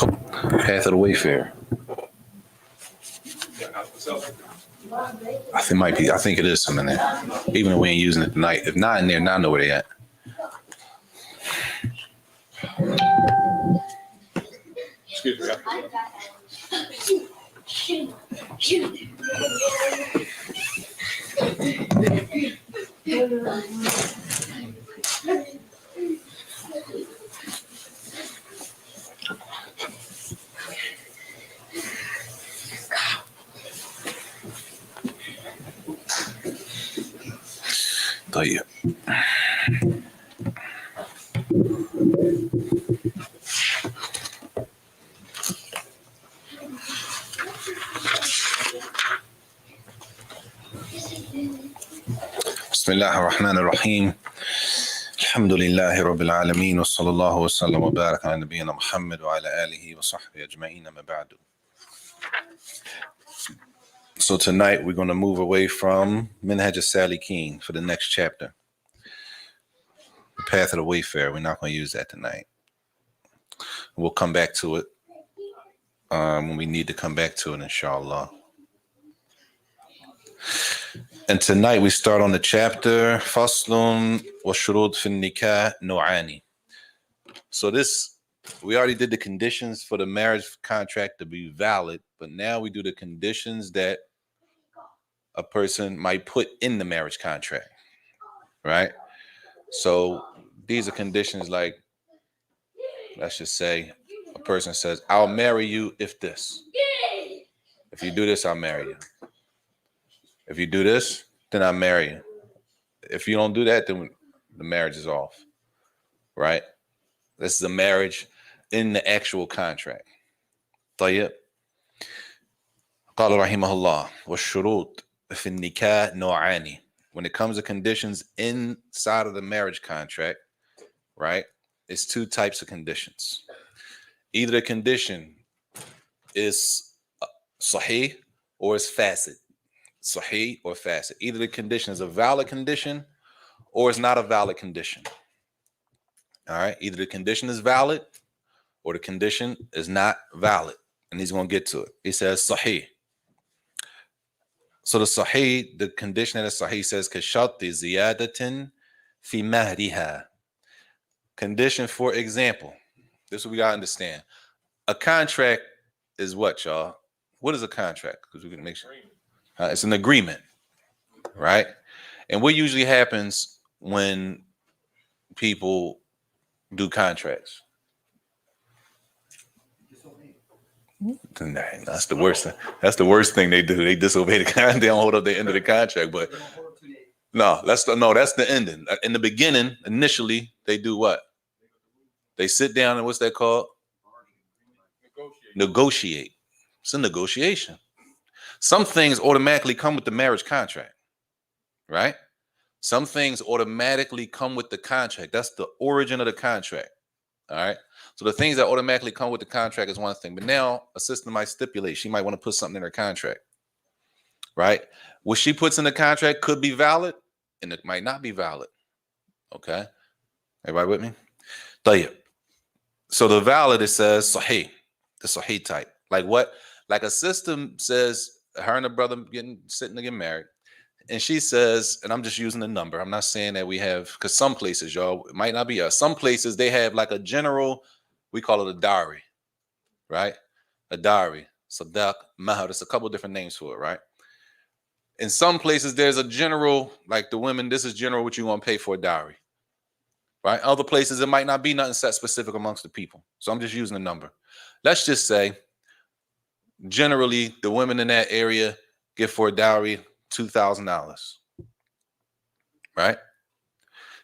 Path of the Wayfarer. I think it might be. I think it is some in there. Even if we ain't using it tonight. If not in there, now I know where they at. Excuse me. طيب. بسم الله الرحمن الرحيم الحمد لله رب العالمين وصلى الله وسلم وبارك على نبينا محمد وعلى آله وصحبه أجمعين ما بعد. So tonight we're going to move away from Minhaj al-Salikin for the next chapter, the Path of the Wayfarer. We're not going to use that tonight. We'll come back to it when we need to come back to it, inshallah. And tonight we start on the chapter Faslun wa Shurud fi Nikah Nu'ani. So this, we already did the conditions for the marriage contract to be valid, but now we do the conditions that a person might put in the marriage contract, right? So these are conditions like, let's just say a person says, I'll marry you if this. If you do this, I'll marry you. If you do this, then I'll marry you. If you don't do that, then the marriage is off, right? This is a marriage in the actual contract. طيب. قال رحمه الله والشروط في النكاح نوعان. When it comes to conditions inside of the marriage contract, right? It's two types of conditions. Either the condition is sahih or it's fasid. Sahih or fasid. Either the condition is a valid condition or it's not a valid condition. All right. Either the condition is valid or the condition is not valid. And he's going to get to it. He says sahih. So the sahih, the condition that is sahih says kashati ziyadatin fi mahriha. Condition, for example, this is what we got to understand. A contract is what, y'all? What is a contract? Because we can make sure. It's an agreement, right? And what usually happens when people do contracts? That's the worst thing. That's the worst thing they do. They disobey the contract. They don't hold up the end of the contract. But no, that's the ending. In the beginning, initially, they do what? They sit down and what's that called? Negotiate. It's a negotiation. Some things automatically come with the marriage contract, right? Some things automatically come with the contract. That's the origin of the contract, all right? So the things that automatically come with the contract is one thing. But now a sister might stipulate. She might want to put something in her contract, right? What she puts in the contract could be valid, and it might not be valid, okay? Everybody with me? طيب. So the valid, it says sahih, the sahih type. Like what? Like a sister says, her and her brother sitting to get married, and she says, and I'm just using the number. I'm not saying that we have, because some places, y'all, it might not be us. Some places they have like a general, we call it a dowry, right? A dowry, sadaq, mahar. There's a couple different names for it, right? In some places, there's a general, like the women, this is general what you want to pay for a dowry, right? Other places, it might not be nothing set specific amongst the people. So I'm just using a number. Let's just say, generally, the women in that area give for a dowry $2,000, right?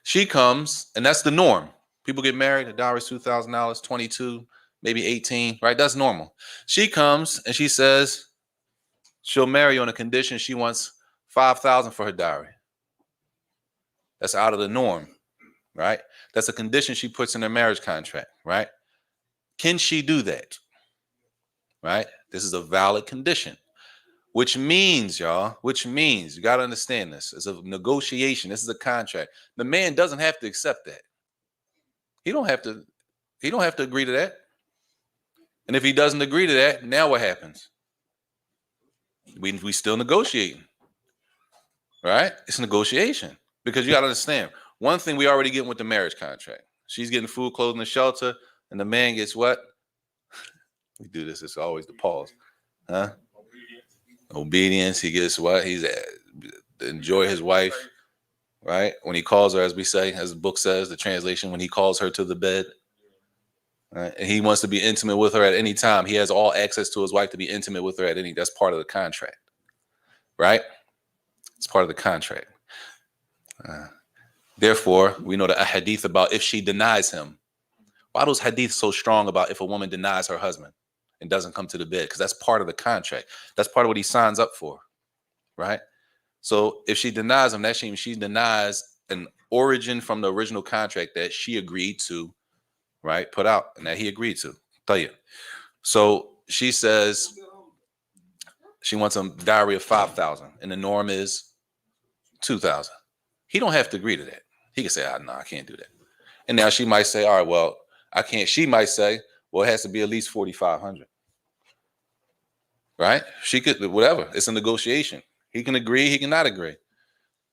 She comes, and that's the norm. People get married, the dowry is $2,000, 22, maybe 18, right? That's normal. She comes and she says she'll marry you on a condition she wants $5,000 for her dowry. That's out of the norm, right? That's a condition she puts in her marriage contract, right? Can she do that? Right? This is a valid condition, which means, y'all, you got to understand this. It's a negotiation. This is a contract. The man doesn't have to accept that. He don't have to agree to that. And if he doesn't agree to that, now what happens? We still negotiating, right? It's negotiation because you got to understand one thing we already getting with the marriage contract. She's getting food, clothing, and shelter, and the man gets what? We do this. It's always the pause, huh? Obedience. He gets what? He's enjoy his wife, right? When he calls her, as we say, as the book says, the translation, when he calls her to the bed, right? And he wants to be intimate with her at any time. He has all access to his wife to be intimate with her at any. That's part of the contract, right? It's part of the contract. Therefore, we know the hadith about if she denies him. Why are those hadiths so strong about if a woman denies her husband and doesn't come to the bed? Because that's part of the contract. That's part of what he signs up for, right? So if she denies him, that she denies an origin from the original contract that she agreed to, right, put out, and that he agreed to. Tell you. So she says she wants a dowry of 5,000, and the norm is 2,000. He don't have to agree to that. He can say, no, I can't do that. And now she might say, all right, well, I can't. She might say, well, it has to be at least 4,500. Right? She could, whatever. It's a negotiation. He can agree. He cannot agree.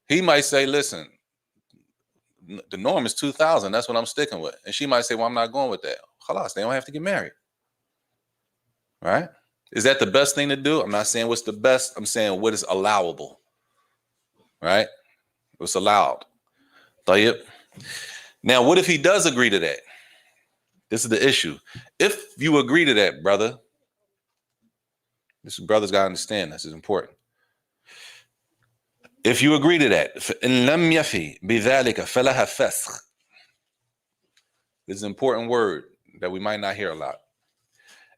He might say, listen, the norm is 2,000. That's what I'm sticking with. And she might say, well, I'm not going with that. Khalas, they don't have to get married. Right? Is that the best thing to do? I'm not saying what's the best. I'm saying what is allowable. Right? What's allowed. Tayyib. Now, what if he does agree to that? This is the issue. If you agree to that, brother, brother's got to understand this is important. If you agree to that, فَإِن لَمْ يَفِي بِذَلِكَ فَلَهَا فَسْخ. This is an important word that we might not hear a lot.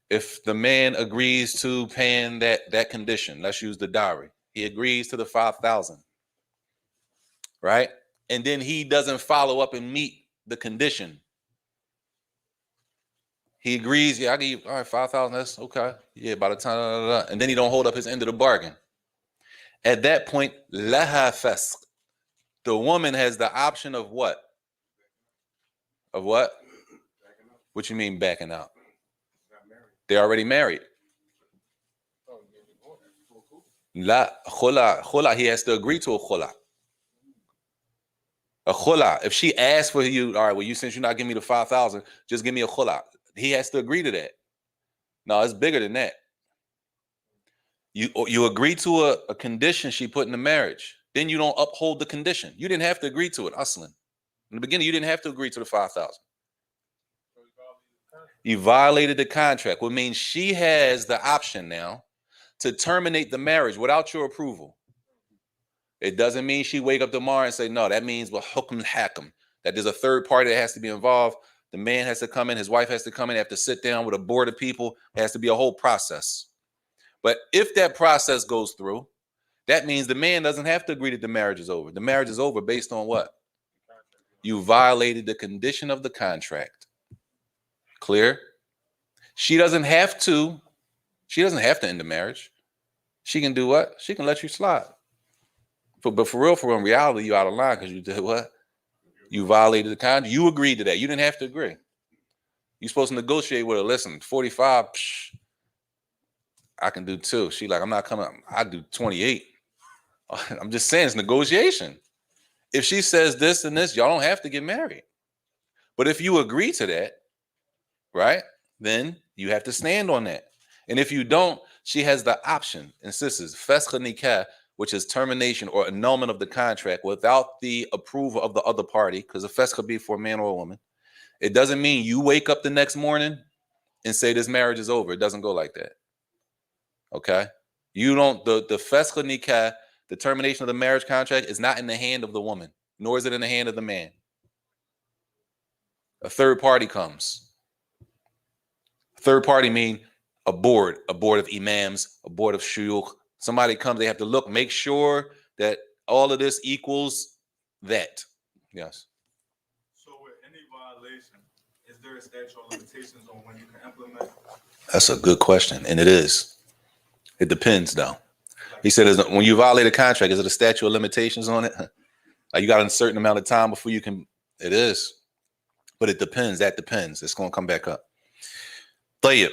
If the man agrees to paying that condition, let's use the dowry. He agrees to the 5,000, right? And then he doesn't follow up and meet the condition. He agrees, yeah, I give you, all right, 5,000, that's okay. Yeah, by the time, and then he don't hold up his end of the bargain. At that point, laha fasq. The woman has the option of what? Of what? What you mean backing out? They're already married. La khula, he has to agree to a khula. A khula. If she asks for you, all right, well, since you're not giving me the 5,000, just give me a khula. He has to agree to that. No, it's bigger than that. You agree to a condition she put in the marriage. Then you don't uphold the condition. You didn't have to agree to it, Aslan. In the beginning, you didn't have to agree to the 5,000. You violated the contract, which means she has the option now to terminate the marriage without your approval. It doesn't mean she wake up tomorrow and say, no, that means hukm al-hakam, that there's a third party that has to be involved. The man has to come in, his wife has to come in, they have to sit down with a board of people. It has to be a whole process. But if that process goes through, that means the man doesn't have to agree that the marriage is over. The marriage is over based on what? You violated the condition of the contract. Clear? She doesn't have to end the marriage. She can do what? She can let you slide. But for real, in reality, you're out of line because you did what? You violated the contract. You agreed to that. You didn't have to agree. You're supposed to negotiate with her. Listen, 45, I can do 2. She like, I'm not coming. I do 28. I'm just saying it's negotiation. If she says this and this, y'all don't have to get married. But if you agree to that, right, then you have to stand on that. And if you don't, she has the option, insists, fasakh nikah, which is termination or annulment of the contract without the approval of the other party, because a fasakh could be for a man or a woman. It doesn't mean you wake up the next morning and say this marriage is over. It doesn't go like that. Okay? You don't, the fasakh nikah, the termination of the marriage contract is not in the hand of the woman, nor is it in the hand of the man. A third party comes. Third party mean a board of imams, a board of shuyukh. Somebody comes, they have to look, make sure that all of this equals that. Yes. So with any violation, is there a statute of limitations on when you can implement? That's a good question, and it is. It depends, though. He said, when you violate a contract, is it a statute of limitations on it? Like you got a certain amount of time before you can. It is. But it depends. That depends. It's going to come back up. Tayyib.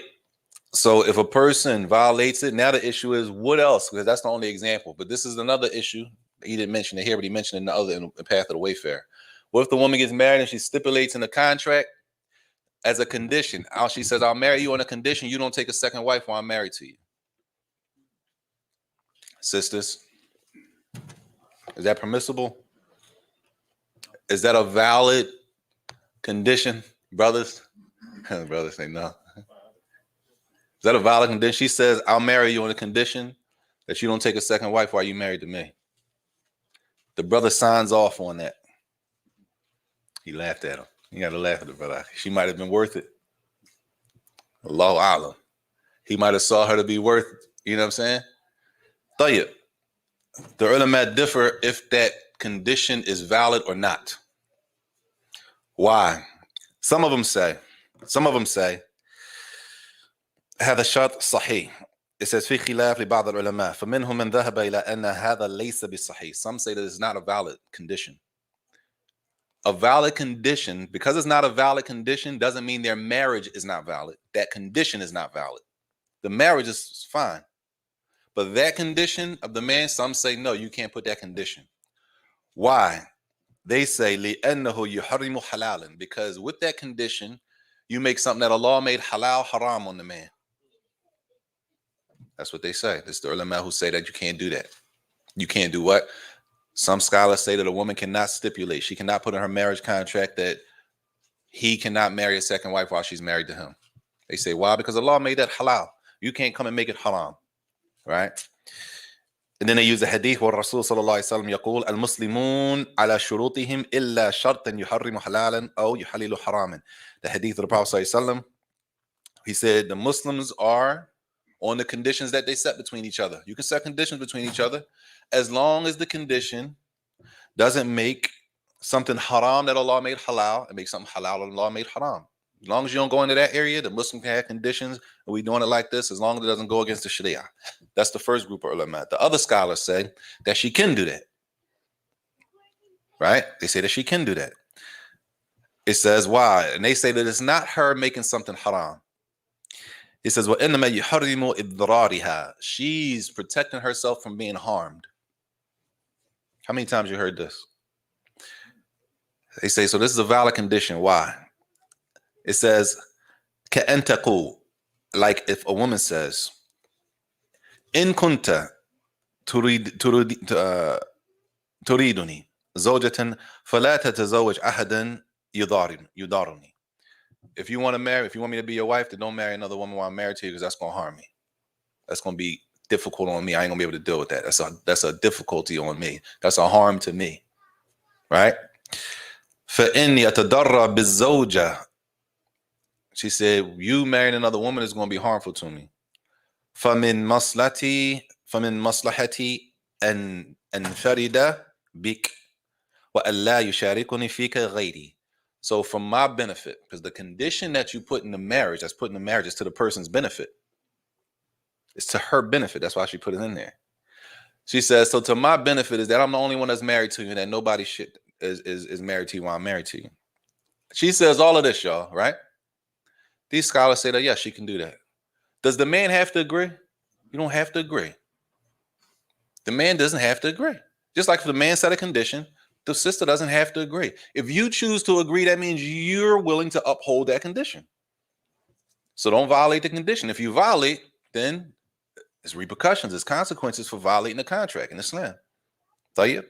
So if a person violates it, now the issue is what else? Because that's the only example. But this is another issue. He didn't mention it here, but he mentioned it in the other, in the Path of the Wayfarer. What if the woman gets married and she stipulates in the contract as a condition? She says, I'll marry you on a condition you don't take a second wife while I'm married to you. Sisters, is that permissible? Is that a valid condition? Brothers? Brothers say no. Is that a valid condition? She says, I'll marry you on a condition that you don't take a second wife while you're married to me. The brother signs off on that. He laughed at him. You got to laugh at the brother. She might have been worth it. Allahu A'lam. He might have saw her to be worth it. You know what I'm saying? Tayyib. The ulama differ if that condition is valid or not. Why? Some of them say, هذا الشرط صحيح. It says في خلاف لبعض العلماء فمنهم من ذهب إلى أن هذا ليس بصحيح. Some say that it's not a valid condition. A valid condition, because it's not a valid condition, doesn't mean their marriage is not valid. That condition is not valid. The marriage is fine. But that condition of the man, some say, no, you can't put that condition. Why? They say, لِأَنَّهُ يُحَرِّمُ حَلَالًا. Because with that condition, you make something that Allah made halal haram on the man. That's what they say. It's the ulama who say that you can't do that. You can't do what? Some scholars say that a woman cannot stipulate. She cannot put in her marriage contract that he cannot marry a second wife while she's married to him. They say, why? Because Allah made that halal. You can't come and make it haram. Right? And then they use the hadith where Rasul sallallahu alayhi wa sallam يقول المسلمون على شروطهم إلا شرطا يحرم حلالا أو يحلل حراما. The hadith of the Prophet sallallahu alayhi wa sallam, he said the Muslims are on the conditions that they set between each other. You can set conditions between each other as long as the condition doesn't make something haram that Allah made halal and make something halal that Allah made haram. As long as you don't go into that area, the Muslim can have conditions, and we're doing it like this, as long as it doesn't go against the Sharia. That's the first group of ulama. The other scholars say that she can do that. Right? They say that she can do that. It says why? And they say that it's not her making something haram. It says, وَإِنَّمَا يُحَرِّمُ إِضْرَارِهَا. She's protecting herself from being harmed. How many times you heard this? They say, so this is a valid condition. Why? It says, كَأَن تَقُولُ. Like if a woman says, إِن كُنْتَ تُرِيدُنِي زَوْجَةً فَلَا تَتَزَوَّجْ أَحَدًا يُضَارُنِي. If you want me to be your wife, then don't marry another woman while I'm married to you, because that's going to harm me. That's going to be difficult on me. I ain't going to be able to deal with that. That's a difficulty on me. That's a harm to me. Right? فَإِنِّي أَتَضَرَّ بِالزَّوْجَةِ. She said, you marrying another woman is going to be harmful to me. فَمِن مَصْلَحَتِي أَن أَنْفَرِدَ بِكَ وَأَلَّا يُشَارِكُنِي فِيكَ غَيْرِي. So from my benefit, because the condition that you put in the marriage, that's put in the marriage, is to the person's benefit. It's to her benefit. That's why she put it in there. She says, so to my benefit is that I'm the only one that's married to you, and that nobody is married to you while I'm married to you. She says all of this, y'all, right? These scholars say that, yes, she can do that. Does the man have to agree? You don't have to agree. The man doesn't have to agree. Just like if the man set a condition, the sister doesn't have to agree. If you choose to agree, that means you're willing to uphold that condition. So don't violate the condition. If you violate, then there's repercussions, there's consequences for violating the contract in Islam. طيب.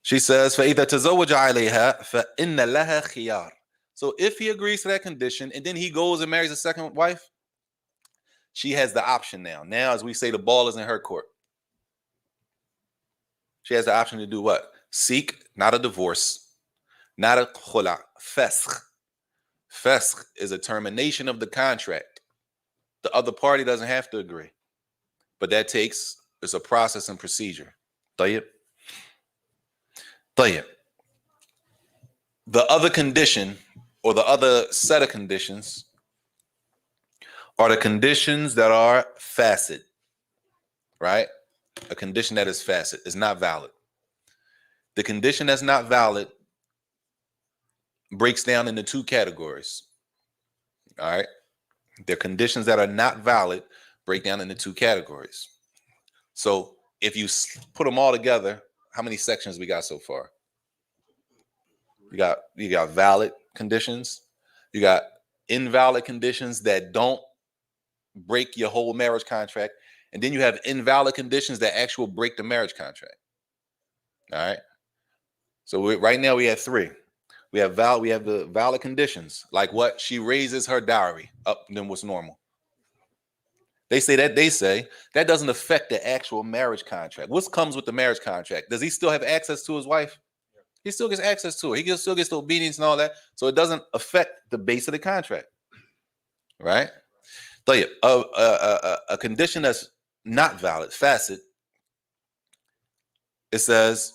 She says, فَإِذَا تَزَوَّجَ عَلَيْهَا فَإِنَّ لَهَا خِيَارٌ. So if he agrees to that condition and then he goes and marries a second wife, she has the option now. Now, as we say, the ball is in her court. She has the option to do what? Seek, not a divorce, not a khula, fasakh. Fasakh is a termination of the contract. The other party doesn't have to agree. But that it's a process and procedure. طيب. طيب. The other condition, or the other set of conditions, are the conditions that are facet, right? A condition that is facet is not valid. The condition that's not valid breaks down into two categories. All right. They're conditions that are not valid, break down into two categories. So if you put them all together, how many sections we got so far? You got valid conditions, you got invalid conditions that don't break your whole marriage contract, and then you have invalid conditions that actually break the marriage contract. All right. So right now we have three. We have the valid conditions, like what she raises her dowry up than what's normal. They say that doesn't affect the actual marriage contract. What comes with the marriage contract? Does he still have access to his wife? He still gets access to her. He still gets the obedience and all that. So it doesn't affect the base of the contract, right? A condition that's not valid, facet, it says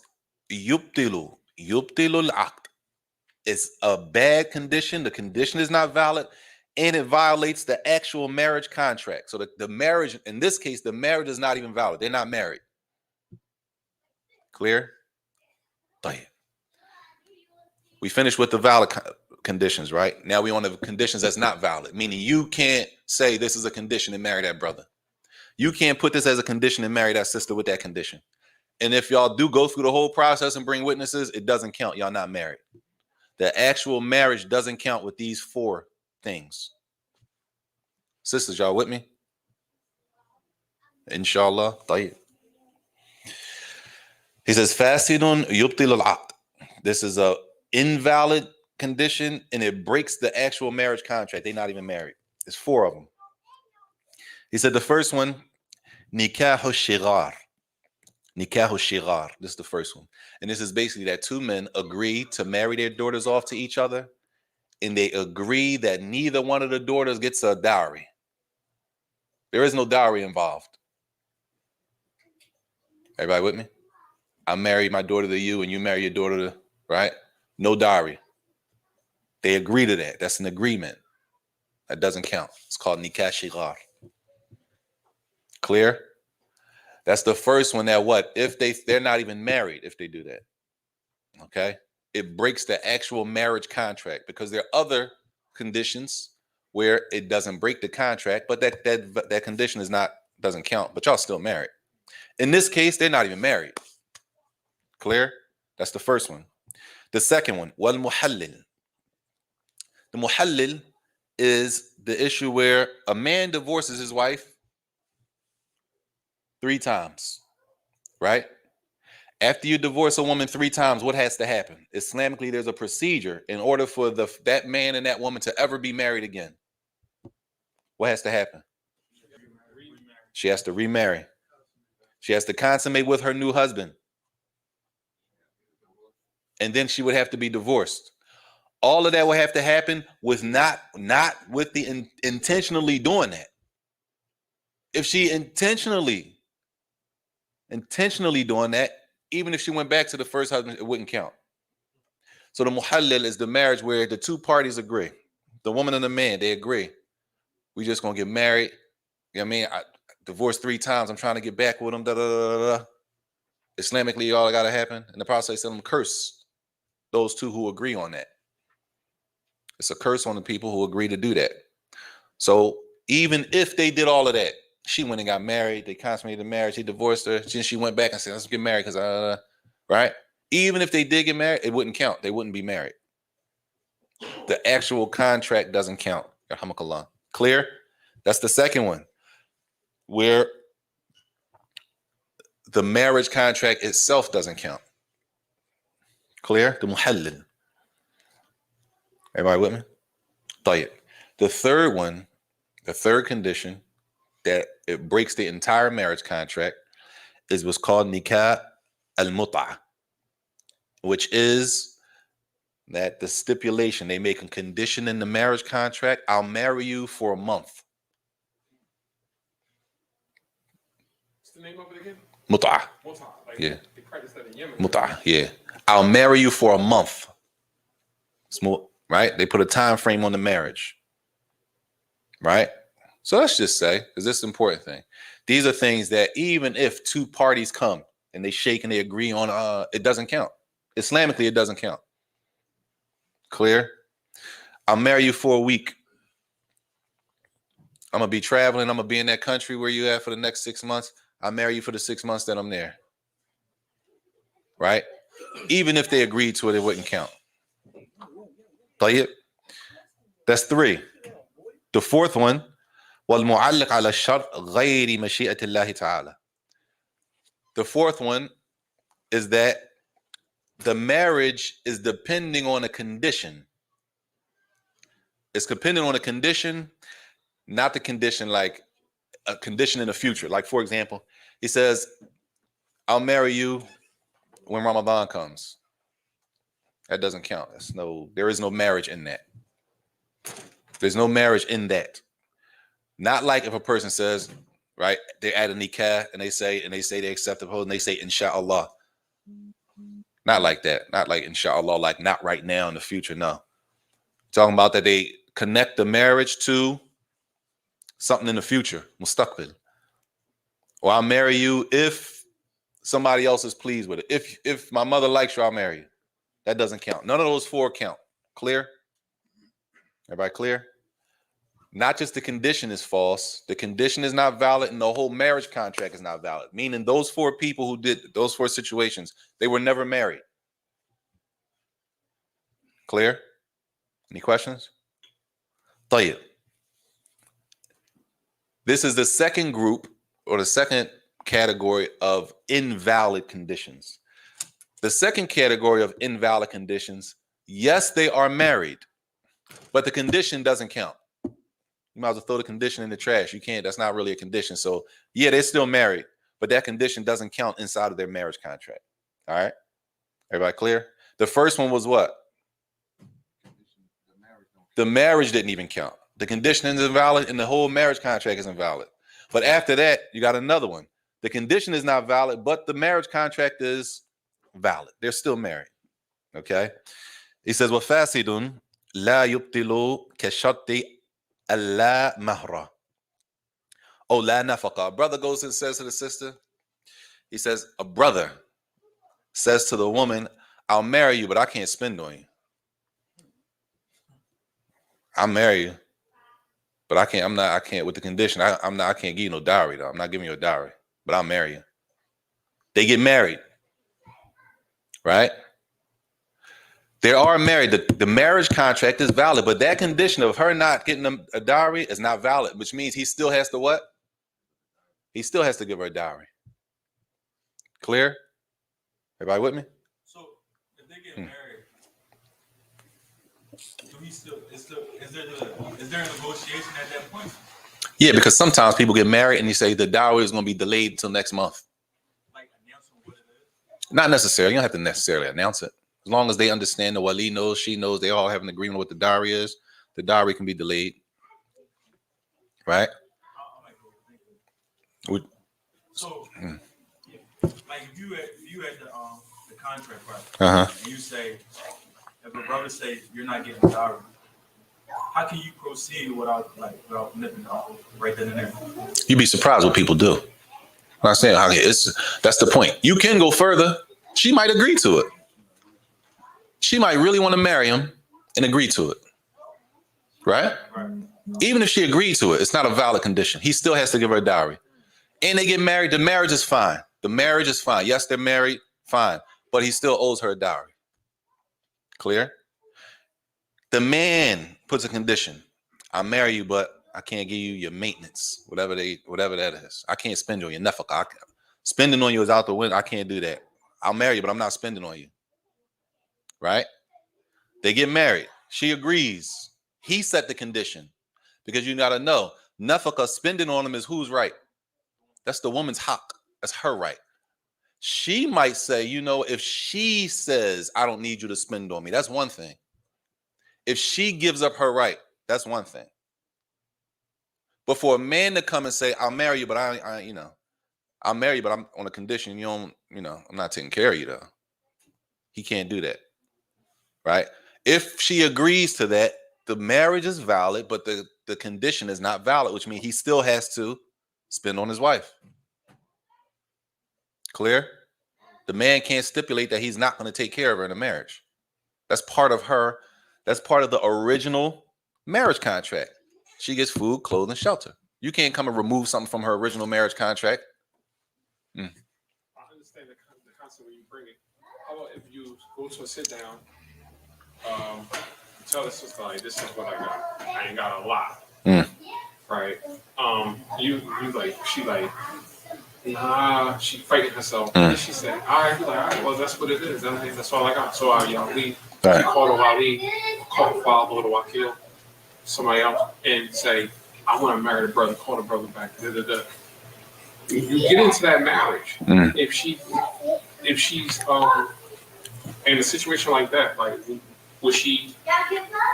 yubtilu al-aqd. It's a bad condition. The condition is not valid, and it violates the actual marriage contract. So the marriage, in this case, the marriage is not even valid. They're not married. Clear? We finished with the valid conditions, right? Now we on the conditions that's not valid, meaning you can't say this is a condition and marry that brother. You can't put this as a condition and marry that sister with that condition. And if y'all do go through the whole process and bring witnesses, it doesn't count. Y'all not married. The actual marriage doesn't count with these four things. Sisters, y'all with me? Inshallah. He says, Fasidun yubtil al-aqd. This is a invalid condition and it breaks the actual marriage contract. They're not even married. There's four of them. He said the first one, nikahu shigar. Nikahu shigar. This is the first one. And this is basically that two men agree to marry their daughters off to each other, and they agree that neither one of the daughters gets a dowry. There is no dowry involved. Everybody with me? I marry my daughter to you and you marry your daughter to, right? No dowry. They agree to that. That's an agreement. That doesn't count. It's called nikah shigar. Clear? That's the first one that what? If they're not even married if they do that. Okay? It breaks the actual marriage contract because there are other conditions where it doesn't break the contract, but that condition doesn't count, but y'all still married. In this case, they're not even married. Clear? That's the first one. The second one, wal muhallil. The muhallil is the issue where a man divorces his wife 3 times, right? After you divorce a woman 3 times, what has to happen? Islamically, there's a procedure in order for that man and that woman to ever be married again. What has to happen? She has to remarry. She has to consummate with her new husband. And then she would have to be divorced. All of that would have to happen with not with the intentionally doing that. If she intentionally doing that, even if she went back to the first husband, it wouldn't count. So the muhallil is the marriage where the two parties agree. The woman and the man, they agree. We just gonna get married. You know what I mean? I divorced 3 times. I'm trying to get back with them. Da, da, da, da, da. Islamically, all that gotta happen. And the Prophet said, curse those two who agree on that. It's a curse on the people who agree to do that. So even if they did all of that, she went and got married, they consummated the marriage, he divorced her, then she went back and said, let's get married because, right? Even if they did get married, it wouldn't count. They wouldn't be married. The actual contract doesn't count. Yarhamakallah. Clear? That's the second one, where the marriage contract itself doesn't count. Clear? The muhallil. Everybody with me? Tayyib. The third one, the third condition that it breaks the entire marriage contract is what's called nikah al-mut'ah, which is that the stipulation, they make a condition in the marriage contract, I'll marry you for a month. What's the name of it again? Mut'ah. Mut'ah. Like Yeah. They practice that in Yemen. Mut'ah, yeah. I'll marry you for a month. Small, right? They put a time frame on the marriage. Right? So let's just say, because this is an important thing. These are things that even if 2 parties come and they shake and they agree on, it doesn't count. Islamically, it doesn't count. Clear? I'll marry you for a week. I'm gonna be traveling. I'm gonna be in that country where you at for the next 6 months. I marry you for the 6 months that I'm there. Right? Even if they agreed to it, it wouldn't count. طيب. That's 3. The 4th one, والمعلق على الشرط غير مشيئة الله تعالى. The 4th one is that the marriage is depending on a condition. It's depending on a condition, not the condition like a condition in the future. Like, for example, he says, I'll marry you when Ramadan comes. That doesn't count. There is no marriage in that. There's no marriage in that. Not like if a person says, right, they're at a nikah and they say they accept the whole and they say inshallah. Not like that. Not like inshallah, like not right now in the future. No. Talking about that they connect the marriage to something in the future. Mustaqbil. Or I'll marry you if somebody else is pleased with it. If my mother likes you, I'll marry you. That doesn't count. None of those 4 count. Clear? Everybody clear? Not just the condition is false. The condition is not valid and the whole marriage contract is not valid. Meaning those 4 people who did those 4 situations, they were never married. Clear? Any questions? طيب. This is the second group or the second category of invalid conditions. The second category of invalid conditions, yes, they are married, but the condition doesn't count. You might as well throw the condition in the trash. You can't. That's not really a condition. So, yeah, they're still married, but that condition doesn't count inside of their marriage contract. All right? Everybody clear? The first one was what? The marriage didn't even count. The condition is invalid and the whole marriage contract is invalid. But after that, you got another one. The condition is not valid, but the marriage contract is valid. They're still married. Okay? He says, وَفَاسِدٌ لَا يُبْطِلُ كَشَرْطِ أَلَّا مَهْرَ أو لَا نَفَقَ. A brother goes and says to the sister, he says, a brother says to the woman, I'll marry you, but I can't spend on you. I'll marry you, but I can't with the condition. I can't give you no dowry though. I'm not giving you a dowry, but I'll marry you. They get married, right? They are married. The marriage contract is valid, but that condition of her not getting a dowry is not valid, which means he still has to what? He still has to give her a dowry. Clear? Everybody with me? So if they get married, is there a negotiation at that point? Yeah, because sometimes people get married and you say the dowry is going to be delayed until next month. Like announcing what it is? Not necessarily. You don't have to necessarily announce it. As long as they understand, the wali knows, she knows, they all have an agreement with what the dowry is, the dowry can be delayed. Right? So, like if you had the contract, right? And you say, if a brother say you're not getting a dowry, how can you proceed without nipping off right then and there? You'd be surprised what people do. I'm saying that's the point. You can go further. She might agree to it. She might really want to marry him and agree to it. Right? Even if she agreed to it, it's not a valid condition. He still has to give her a dowry. And they get married. The marriage is fine. The marriage is fine. Yes, they're married. Fine. But he still owes her a dowry. Clear? The man puts a condition. I'll marry you, but I can't give you your maintenance, whatever that is. I can't spend on you. Nafaqah. Spending on you is out the window. I can't do that. I'll marry you, but I'm not spending on you. Right? They get married. She agrees. He set the condition. Because you got to know, nafaqah, spending on him is whose right? That's the woman's haqq. That's her right. She might say, if she says, I don't need you to spend on me, that's one thing. If she gives up her right, that's one thing. But for a man to come and say, I'll marry you, but I'll marry you, but I'm on a condition I'm not taking care of you though. He can't do that. Right? If she agrees to that, the marriage is valid, but the condition is not valid, which means he still has to spend on his wife. Clear? The man can't stipulate that he's not going to take care of her in a marriage. That's part of the original marriage contract. She gets food, clothes, and shelter. You can't come and remove something from her original marriage contract. I understand the concept when you bring it. How about if you go to a sit down, tell the sister like, this is what I got. I ain't got a lot. Right? You like, she like, nah, she fighting herself. And she said, all right, you like, all right, well, that's what it is. That's all I got. So y'all leave. Right. She called a Wali, call the father, the Wakil, somebody else, and say, I want to marry the brother, call the brother back. Da, da, da. You get into that marriage. If she's in a situation like that, like what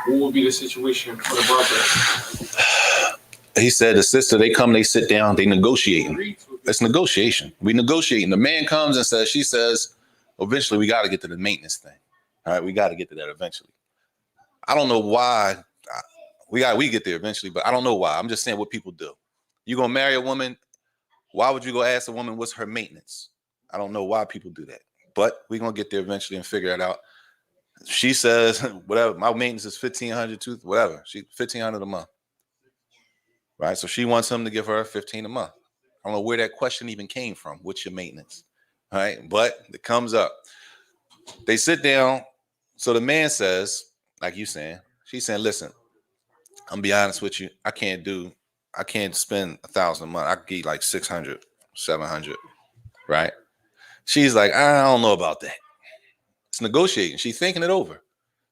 would be the situation for the brother? He said the sister, they come, they sit down, they negotiating. It's negotiation. We negotiating. The man comes and says, she says, eventually we got to get to the maintenance thing. All right, we got to get to that eventually. I don't know why. We get there eventually, but I don't know why. I'm just saying what people do. You gonna marry a woman? Why would you go ask a woman what's her maintenance? I don't know why people do that, but we're gonna get there eventually and figure it out. She says, whatever, my maintenance is $1,500, whatever. She $1,500 a month. Right? So she wants him to give her $15 a month. I don't know where that question even came from. What's your maintenance? All right, but it comes up. They sit down. So the man says, like you saying, she's saying, listen, I'm gonna be honest with you. I can't spend $1,000 a month. I could get like 600, 700, right? She's like, I don't know about that. It's negotiating. She's thinking it over.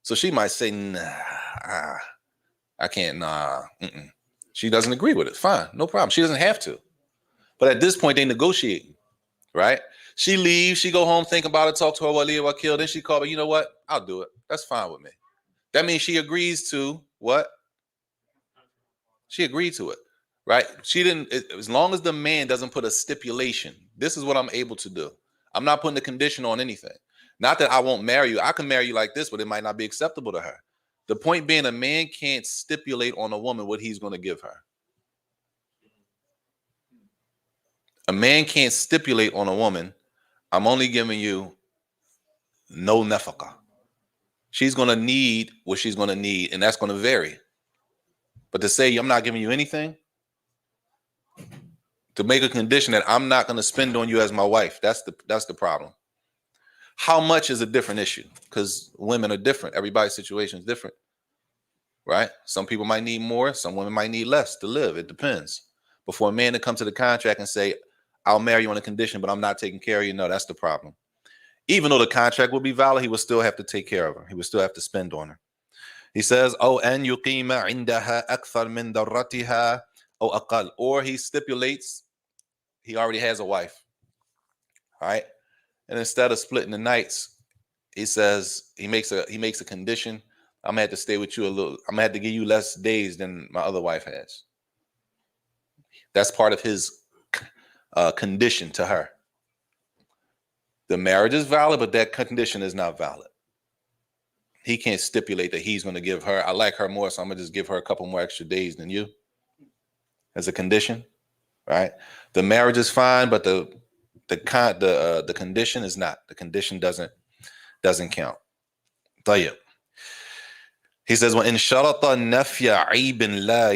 So she might say, nah, I can't, nah. She doesn't agree with it. Fine, no problem. She doesn't have to. But at this point, they negotiating, right? She leaves, she go home, think about it, talk to her wali wakil, then she call me, you know what? I'll do it. That's fine with me. That means she agrees to what? She agreed to it, right? She didn't, as long as the man doesn't put a stipulation, this is what I'm able to do. I'm not putting a condition on anything. Not that I won't marry you. I can marry you like this, but it might not be acceptable to her. The point being, a man can't stipulate on a woman what he's going to give her. A man can't stipulate on a woman, I'm only giving you no nafaqah. She's going to need what she's going to need, and that's going to vary. But to say I'm not giving you anything, to make a condition that I'm not going to spend on you as my wife, that's the problem. How much is a different issue, because women are different. Everybody's situation is different, right? Some people might need more. Some women might need less to live. It depends. But for a man to come to the contract and say, I'll marry you on a condition, but I'm not taking care of you, no, that's the problem. Even though the contract will be valid, he will still have to take care of her. He will still have to spend on her. He says, "Oh, and yuqima indaha akthar min darratiha aw aqal." Or he stipulates he already has a wife, all right? And instead of splitting the nights, he says he makes a condition. I'm gonna have to stay with you a little. I'm gonna have to give you less days than my other wife has. That's part of his condition to her. The marriage is valid, but that condition is not valid. He can't stipulate that he's going to give her, I like her more, so I'm going to just give her a couple more extra days than you as a condition, right? The marriage is fine, but the condition is not. The condition doesn't count. طيب. He says, وَإِنْ شَرَطَ نَفْيَ عِيبٍ لَا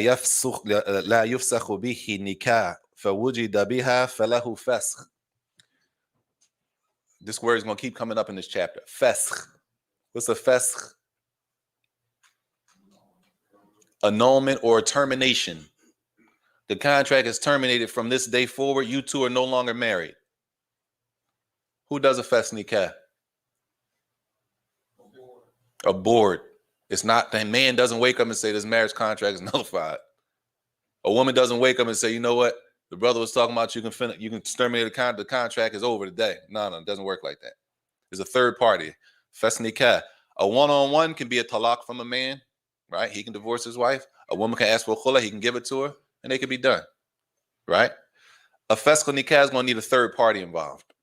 يُفْسَخُ بِهِ نِكَاحٌ فَوُجِدَ بِهَا فَلَهُ فَسْخ. This word is going to keep coming up in this chapter. Fasakh. What's a fasakh? Annulment or termination. The contract is terminated from this day forward. You two are no longer married. Who does a fasakh nikah? A board. It's not, the man doesn't wake up and say this marriage contract is nullified. A woman doesn't wake up and say, you know what? The brother was talking about you can terminate the contract is over today. No, it doesn't work like that. There's a third party. Fasakh nikah. A one-on-one can be a talaq from a man, right? He can divorce his wife. A woman can ask for a khula, he can give it to her, and they can be done, right? A fasakh nikah is going to need a third party involved,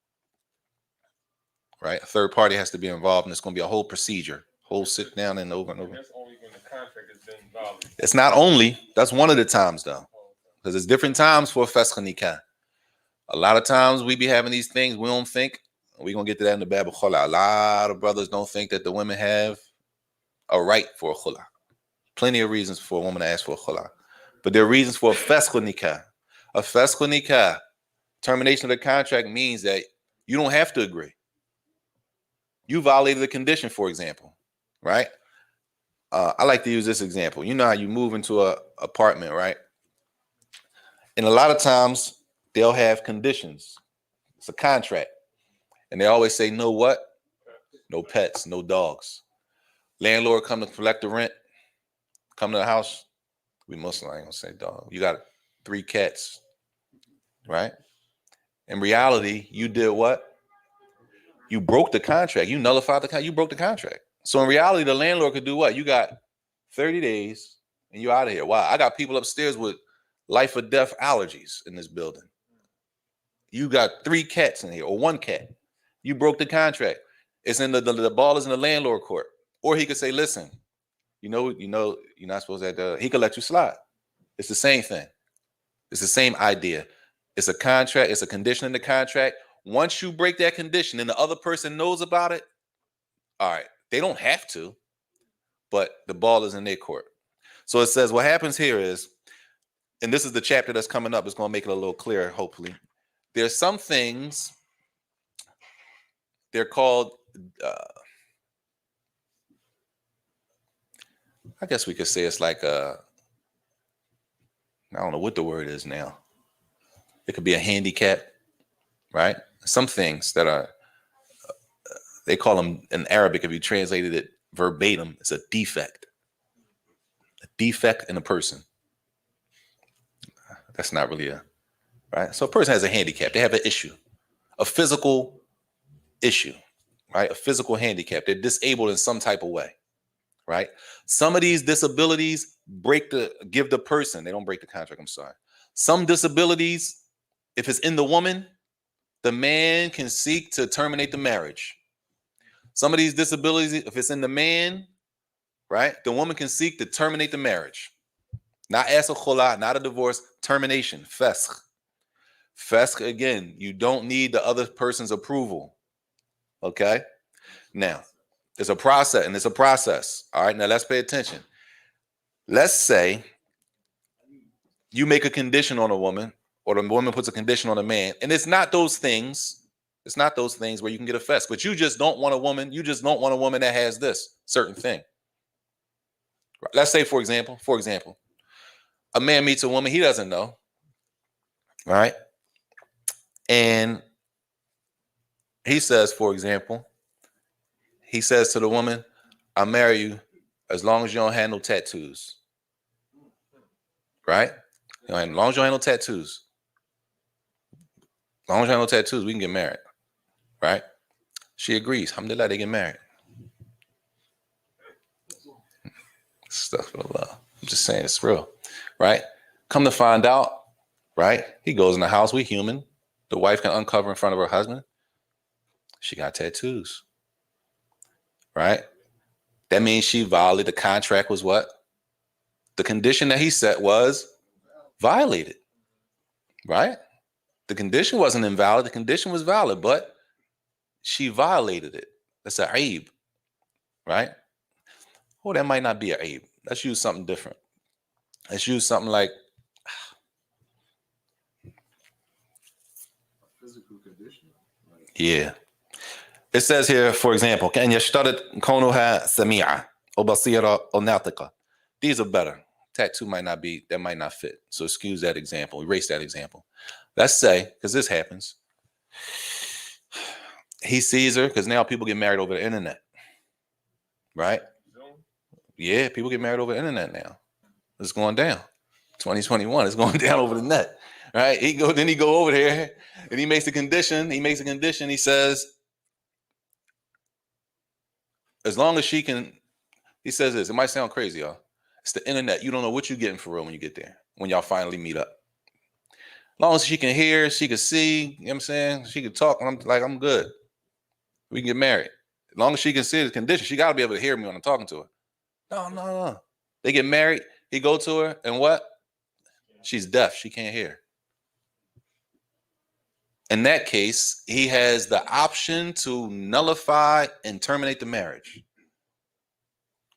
right? A third party has to be involved, and it's going to be a whole procedure, whole sit down and over and over. That's only when the contract has been valid. It's not only, that's one of the times though, because there's different times for a fasakh nikah. A lot of times we be having these things, we don't think, we're going to get to that in the Bab al-Khula. A lot of brothers don't think that the women have a right for a khula. Plenty of reasons for a woman to ask for a khula, But there are reasons for a fesq nikah. A fesq nikah, termination of the contract, means that you don't have to agree. You violated the condition, for example, right? I like to use this example. You know how you move into a apartment, right? And a lot of times they'll have conditions. It's a contract. And they always say, no what? No pets, no dogs. Landlord come to collect the rent, come to the house. We Muslim, I ain't gonna say dog. You got 3 cats, right? In reality, you did what? You broke the contract. You nullified the contract. You broke the contract. So in reality, the landlord could do what? You got 30 days and you're out of here. Wow, I got people upstairs with life or death allergies in this building. You got 3 cats in here or 1 cat. You broke the contract. It's in the ball is in the landlord court. Or he could say, listen, you're not supposed to. He could let you slide. It's the same thing. It's the same idea. It's a contract. It's a condition in the contract. Once you break that condition and the other person knows about it, all right, they don't have to, but the ball is in their court. So it says what happens here is, and this is the chapter that's coming up. It's going to make it a little clearer, hopefully. There's some things, they're called, I guess we could say it's like I don't know what the word is now. It could be a handicap, right? Some things that are, they call them in Arabic, if you translated it verbatim, it's a defect. A defect in a person. That's not really right? So a person has a handicap. They have an issue, a physical issue, right? A physical handicap. They're disabled in some type of way, right? Some of these disabilities give the person, they don't break the contract, I'm sorry. Some disabilities, if it's in the woman, the man can seek to terminate the marriage. Some of these disabilities, if it's in the man, right, the woman can seek to terminate the marriage. Not as a khula, not a divorce, termination, fesq. Fesq, again, you don't need the other person's approval. Okay? Now, it's a process, and it's a process. All right, now let's pay attention. Let's say you make a condition on a woman, or the woman puts a condition on a man, and it's not those things. It's not those things where you can get a fesq, but you just don't want a woman. You just don't want a woman that has this certain thing. Let's say, for example, a man meets a woman he doesn't know, right? And he says, for example, he says to the woman, I'll marry you as long as you don't have no tattoos, right? As long as you don't have no tattoos. As long as you have no tattoos, we can get married, right? She agrees. Alhamdulillah, they get married. Stuff for love. I'm just saying it's real, right? Come to find out, right? He goes in the house. We human. The wife can uncover in front of her husband. She got tattoos, right? That means she violated the contract. Was what? The condition that he set was violated, right? The condition wasn't invalid. The condition was valid, but she violated it. That's a aib, right? Oh, that might not be a aib. Let's use something different. Let's use something like Physical condition. yeah. It says here, for example, كأن يشترط كونها سميعة أو بصيرة أو ناطقة. These are better. Tattoo might not fit. So excuse that example. Erase that example. Let's say, because this happens, he sees her, because now people get married over the internet, right? Yeah, people get married over the internet now. It's going down. 2021, it's going down over the net, right? Then he go over there and he makes a condition. He says, as long as she can, he says this, it might sound crazy, y'all. It's the internet. You don't know what you're getting for real when you get there, when y'all finally meet up. As long as she can hear, she can see, you know what I'm saying? She can talk, and I'm good. We can get married. As long as she can see the condition, she got to be able to hear me when I'm talking to her. No. They get married. He go to her, and what? She's deaf. She can't hear. In that case, he has the option to nullify and terminate the marriage.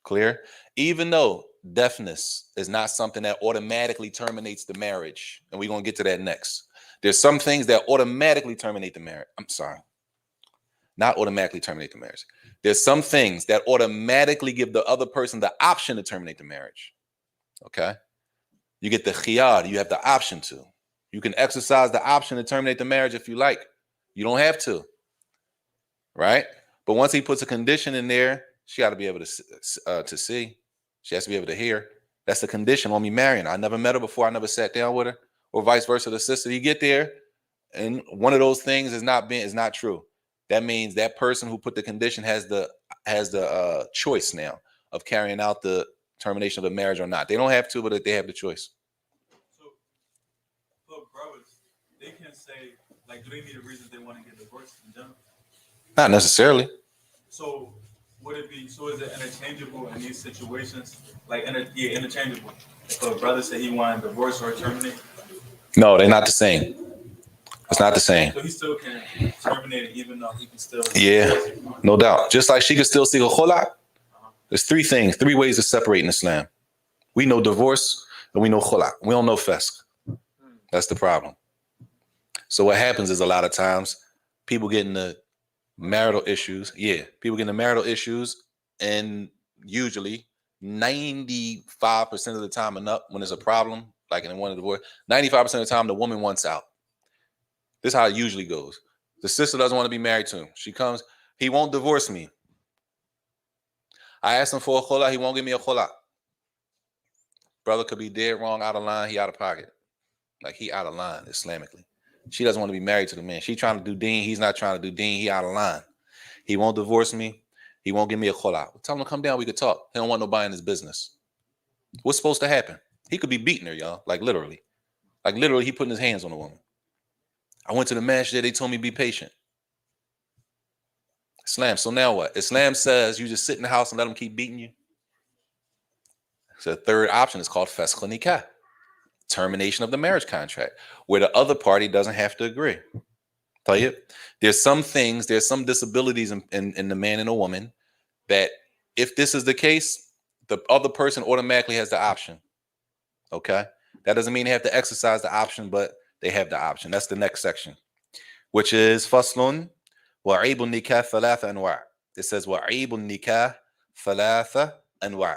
Clear? Even though deafness is not something that automatically terminates the marriage. And we're going to get to that next. There's some things that automatically terminate the marriage. I'm sorry. Not automatically terminate the marriage. There's some things that automatically give the other person the option to terminate the marriage. Okay? You get the khiyar. You have the option to. You can exercise the option to terminate the marriage if you like. You don't have to. Right? But once he puts a condition in there, she got to be able to see. She has to be able to hear. That's the condition on me marrying her. I never met her before. I never sat down with her, or vice versa. The sister, you get there, and one of those things is not true. That means that person who put the condition has the choice now of carrying out the termination of the marriage or not. They don't have to, but they have the choice. So brothers, they can say, like, do they need a reason they want to get divorced in general? Not necessarily. So would it be, so is it interchangeable in these situations? Like, interchangeable. So a brother said he wanted divorce or terminate? No, they're not the same. It's not the same. So he still can terminate it even though he can still... Yeah, no doubt. Just like she can still seek a khula. There's three ways to separate in Islam. We know divorce and we know khula. We don't know fasq. That's the problem. So what happens is a lot of times people get into marital issues. Yeah, people get into marital issues, and usually 95% of the time and up, when there's a problem, like in one of the divorce, 95% of the time the woman wants out. This is how it usually goes. The sister doesn't want to be married to him. She comes, he won't divorce me. I asked him for a khula, he won't give me a khula. Brother could be dead wrong, out of line, he out of pocket. Like, he out of line Islamically. She doesn't want to be married to the man. She trying to do deen, he's not trying to do deen, he out of line. He won't divorce me, he won't give me a khula. Tell him to come down, we could talk. He don't want nobody in his business. What's supposed to happen? He could be beating her, y'all, like literally. Like literally, he putting his hands on the woman. I went to the masjid, they told me be patient. Islam, so now what? Islam says you just sit in the house and let them keep beating you. So the third option is called fasq nikah, termination of the marriage contract, where the other party doesn't have to agree. Tell you, there's some things, there's some disabilities in the man and the woman that if this is the case, the other person automatically has the option. Okay? That doesn't mean they have to exercise the option, but they have the option. That's the next section, which is faslun wa aibun nikah thalatha anwa'. It says wa aibun nikah thalatha anwa'.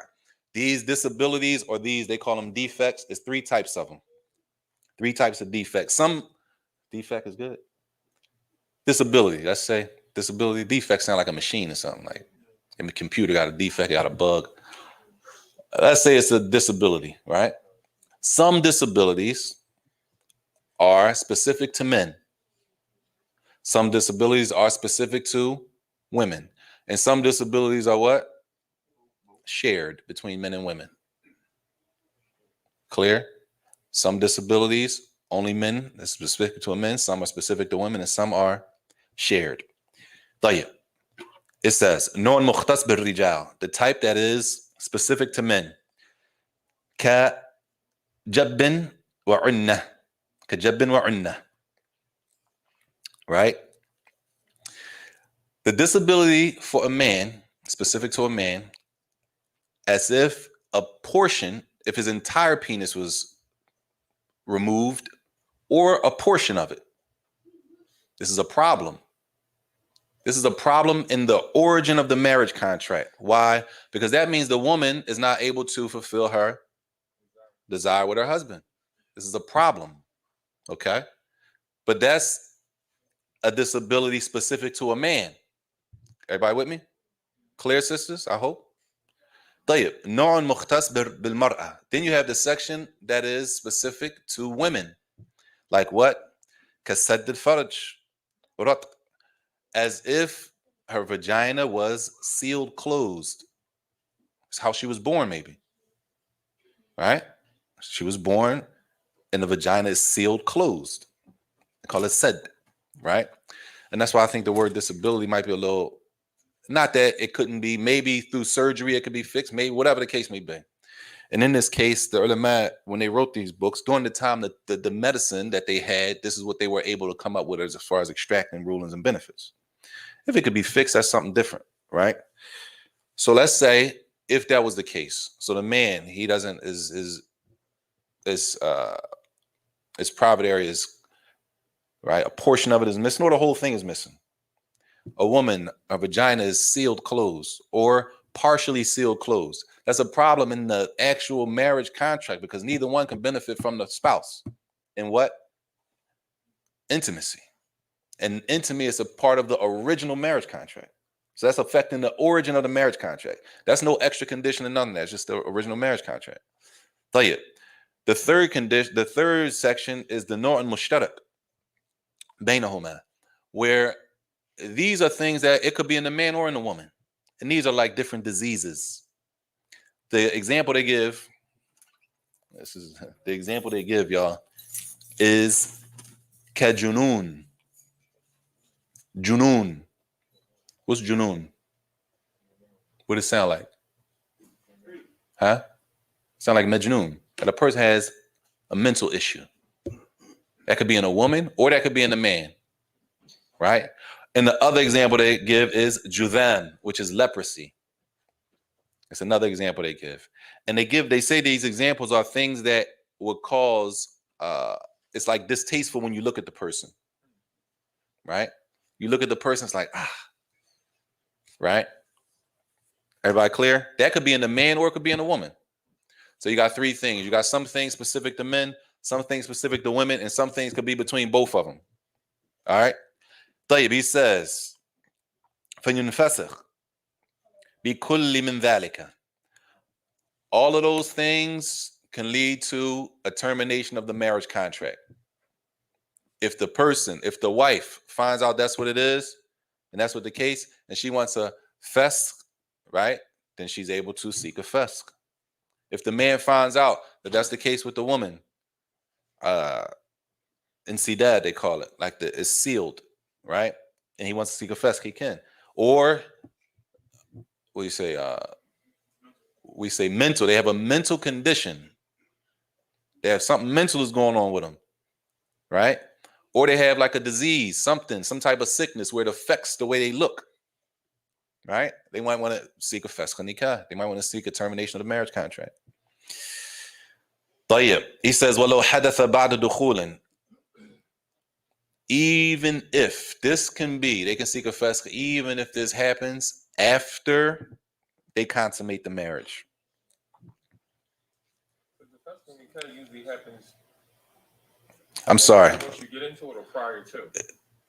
These disabilities, or these, they call them defects, is three types of them. Three types of defects. Some defect is good. Disability, let's say disability. Defect sound like a machine or something, like in the computer got a defect, got a bug. Let's say it's a disability, right? Some disabilities are specific to men. Some disabilities are specific to women. And some disabilities are what? Shared between men and women. Clear? Some disabilities, only men, that's specific to men. Some are specific to women, and some are shared. It says, non mukhtas bil rijal, the type that is specific to men. Ka jabbin wa unna. Kajabbin wa unna. Right? The disability for a man, specific to a man, as if a portion, if his entire penis was removed, or a portion of it. This is a problem. This is a problem in the origin of the marriage contract. Why? Because that means the woman is not able to fulfill her desire with her husband. This is a problem. Okay? But that's a disability specific to a man. Everybody with me? Clear, sisters? I hope. Then you have the section that is specific to women. Like what? Kasadd al-farj. As if her vagina was sealed closed. It's how she was born, maybe. Right? She was born and the vagina is sealed closed. They call it sadd, right? And that's why I think the word disability might be a little, not that it couldn't be, maybe through surgery it could be fixed, maybe whatever the case may be. And in this case, the ulama, when they wrote these books, during the time that the medicine that they had, this is what they were able to come up with as far as extracting rulings and benefits. If it could be fixed, that's something different, right? So let's say if that was the case, so the man, he doesn't his private area is right. A portion of it is missing, or the whole thing is missing. A woman, a vagina is sealed closed or partially sealed closed. That's a problem in the actual marriage contract because neither one can benefit from the spouse. In what? Intimacy. And intimacy is a part of the original marriage contract. So that's affecting the origin of the marriage contract. That's no extra condition and none of that. It's just the original marriage contract. Tell you, the third condition, the third section is the Nor' al-Mushtarak bainahuma, where these are things that it could be in the man or in the woman. And these are like different diseases. The example they give, y'all, is kajunun. Junun. What's junun? What does it sound like? Huh? Sound like majnun. That a person has a mental issue. That could be in a woman or that could be in a man. Right? And the other example they give is judhan, which is leprosy. It's another example they give. And they say these examples are things that would cause it's like distasteful when you look at the person. Right? You look at the person, it's like, right? Everybody clear? That could be in the man or it could be in a woman. So you got three things. You got some things specific to men, some things specific to women, and some things could be between both of them. All right? طيب, he says, فَيُنْفَسِخْ بِكُلِّ مِنْ ذَلِكَ. All of those things can lead to a termination of the marriage contract. If the wife finds out that's what it is, and that's what the case, and she wants a fesq, right, then she's able to seek a fesq. If the man finds out that that's the case with the woman, insidad, they call it, like it's sealed, right, and he wants to seek a fesq, he can. Or, what do you say? We say mental. They have a mental condition. They have something mental is going on with them, right? Or they have like a disease, some type of sickness where it affects the way they look, right? They might want to seek a fesq nikah. They might want to seek a termination of the marriage contract. طيب. He says, وَلَوْ حَدَثَ بَعْدَ دُخُولٍ. Even if this can be, they can seek a fesq, even if this happens after they consummate the marriage. But the fesq nikah usually happens. I'm sorry. Once you get into it or prior to?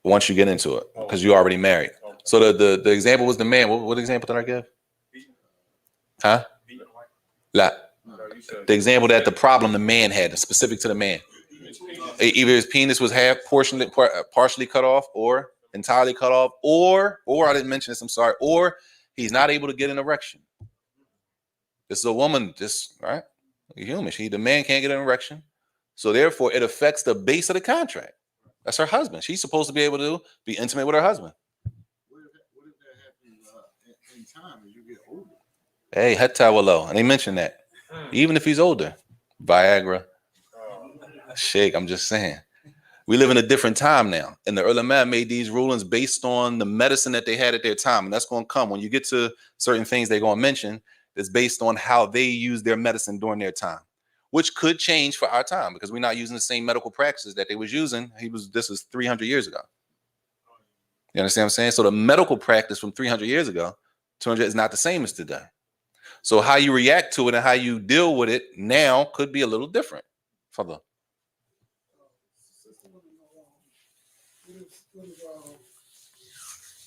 Once you get into it, because you're already married. Okay. So the example was the man. What example did I give? Huh? La. The example that the problem the man had, specific to the man. Either his penis was partially cut off, or entirely cut off, or I didn't mention this, I'm sorry, or he's not able to get an erection. This is a woman, right? A human. The man can't get an erection. So therefore, it affects the base of the contract. That's her husband. She's supposed to be able to be intimate with her husband. What if that happens in time as you get older? Hey, hatta walo. And they mentioned that. Even if he's older. Viagra. Sheikh, I'm just saying. We live in a different time now. And the ulama made these rulings based on the medicine that they had at their time. And that's going to come. When you get to certain things they're going to mention, it's based on how they use their medicine during their time, which could change for our time because we're not using the same medical practices that they was using. This is 300 years ago. You understand what I'm saying? So the medical practice from 300 years ago, 200 is not the same as today. So how you react to it and how you deal with it now could be a little different. Further.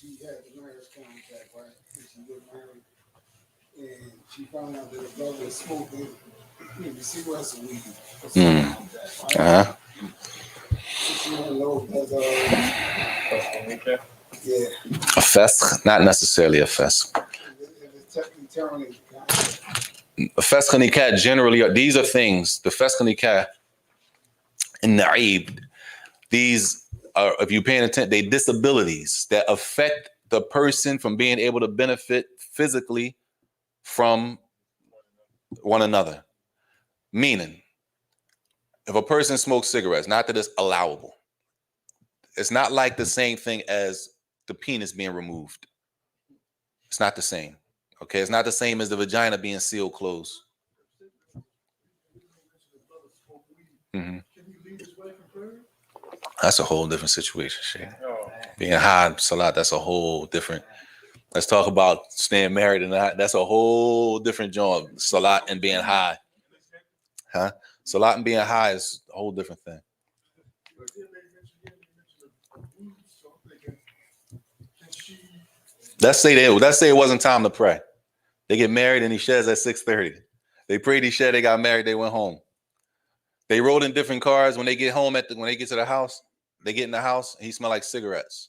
She had the marriage contract, right? And she was married, and she found out that her brother was smoking maybe cigarettes a week. Uh-huh. She don't know that, yeah. A fesq, not necessarily a fesq. A fesq nikah generally, these are things, the fesq nikah and na'ib, these are, if you're paying attention, they disabilities that affect the person from being able to benefit physically from one another. Meaning, if a person smokes cigarettes, not that it's allowable, it's not like the same thing as the penis being removed. It's not the same. Okay, it's not the same as the vagina being sealed closed. Mm-hmm. That's a whole different situation, shit. Being high, salat, that's a whole different. Let's talk about staying married and not. That's a whole different joint. Salat and being high, huh? Salat and being high is a whole different thing. Let's say it wasn't time to pray. They get married and he sheds at 6:30. They prayed, he shed, they got married, they went home. They rode in different cars. When they get home when they get to the house, they get in the house, and he smell like cigarettes.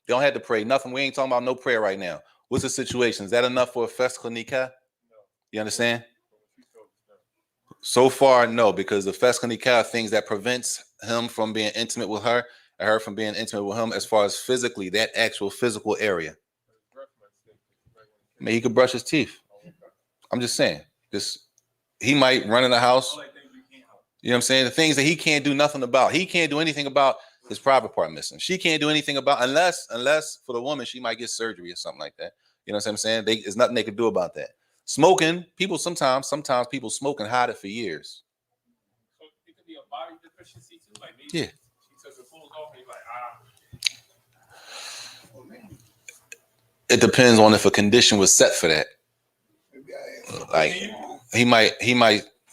They don't have to pray nothing. We ain't talking about no prayer right now. What's the situation? Is that enough for a fesach nikah? You understand? So far, no, because the fesach nikah things that prevents him from being intimate with her and her from being intimate with him as far as physically, that actual physical area. I mean, he could brush his teeth. I'm just saying. He might run in the house. You know what I'm saying? The things that he can't do nothing about. He can't do anything about his private part missing. She can't do anything about unless for the woman, she might get surgery or something like that. You know what I'm saying? There's nothing they can do about that. Smoking, people sometimes people smoke and hide it for years. So it could be a body deficiency too. Like maybe Yeah. she took her clothes off and you're like, It depends on if a condition was set for that. Like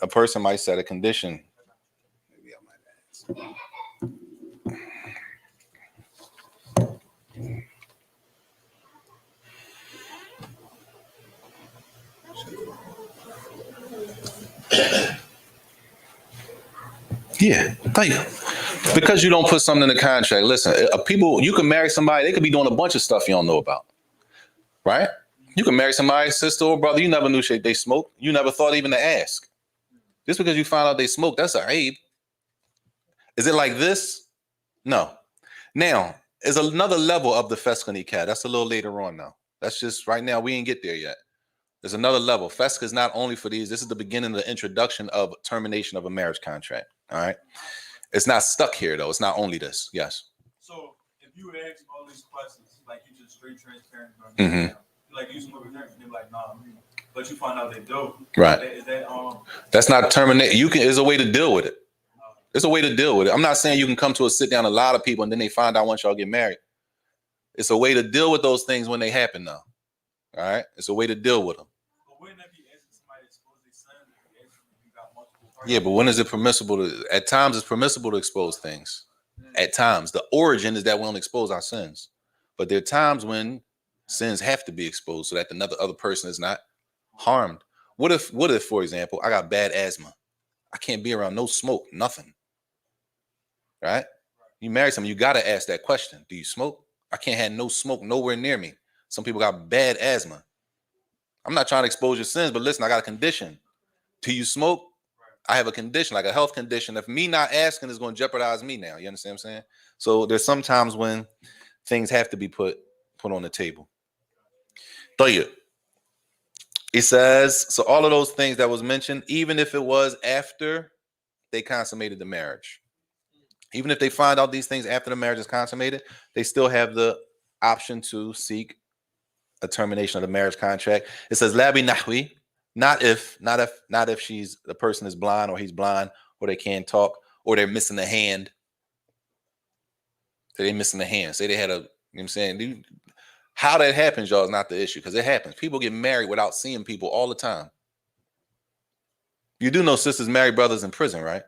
a person might set a condition. Maybe I might ask. Yeah, thank you. Because you don't put something in the contract. Listen, people, you can marry somebody, they could be doing a bunch of stuff you don't know about. Right? You can marry somebody's sister or brother, you never knew they smoked. You never thought even to ask. Just because you find out they smoke, that's a aib. Is it like this? No. Now, there's another level of the fesach nikah. That's a little later on now. That's just right now, we ain't get there yet. There's another level. Fesach is not only for these. This is the beginning of the introduction of termination of a marriage contract. All right. It's not stuck here, though. It's not only this. Yes. So if you ask all these questions, like you just straight transparent, Mm-hmm. like you smoke a drink, and they're like, nah, but you find out they do. Right. Is that That's not terminate. There's a way to deal with it. There's a way to deal with it. I'm not saying you can come to a sit down a lot of people and then they find out once y'all get married. It's a way to deal with those things when they happen now. All right. It's a way to deal with them. But wouldn't that be asking somebody to expose their son if you got multiple partners? Yeah, but when is it permissible to? At times, it's permissible to expose things. At times, the origin is that we don't expose our sins, but there are times when sins have to be exposed so that the other person is not harmed. What if, for example, I got bad asthma? I can't be around no smoke, nothing. Right? You marry someone, you gotta ask that question. Do you smoke? I can't have no smoke nowhere near me. Some people got bad asthma. I'm not trying to expose your sins, but listen, I got a condition. Do you smoke? I have a condition, like a health condition. If me not asking is going to jeopardize me now. You understand what I'm saying? So there's some times when things have to be put on the table. Tayyib. It says, so all of those things that was mentioned, even if it was after they consummated the marriage, even if they find out these things after the marriage is consummated, they still have the option to seek a termination of the marriage contract. It says, Labi Nahwi, not if the person is blind or he's blind or they can't talk or they're missing a hand. Say they're missing a hand. Say they had a, you know what I'm saying? How that happens, y'all, is not the issue because it happens. People get married without seeing people all the time. You do know sisters marry brothers in prison, right?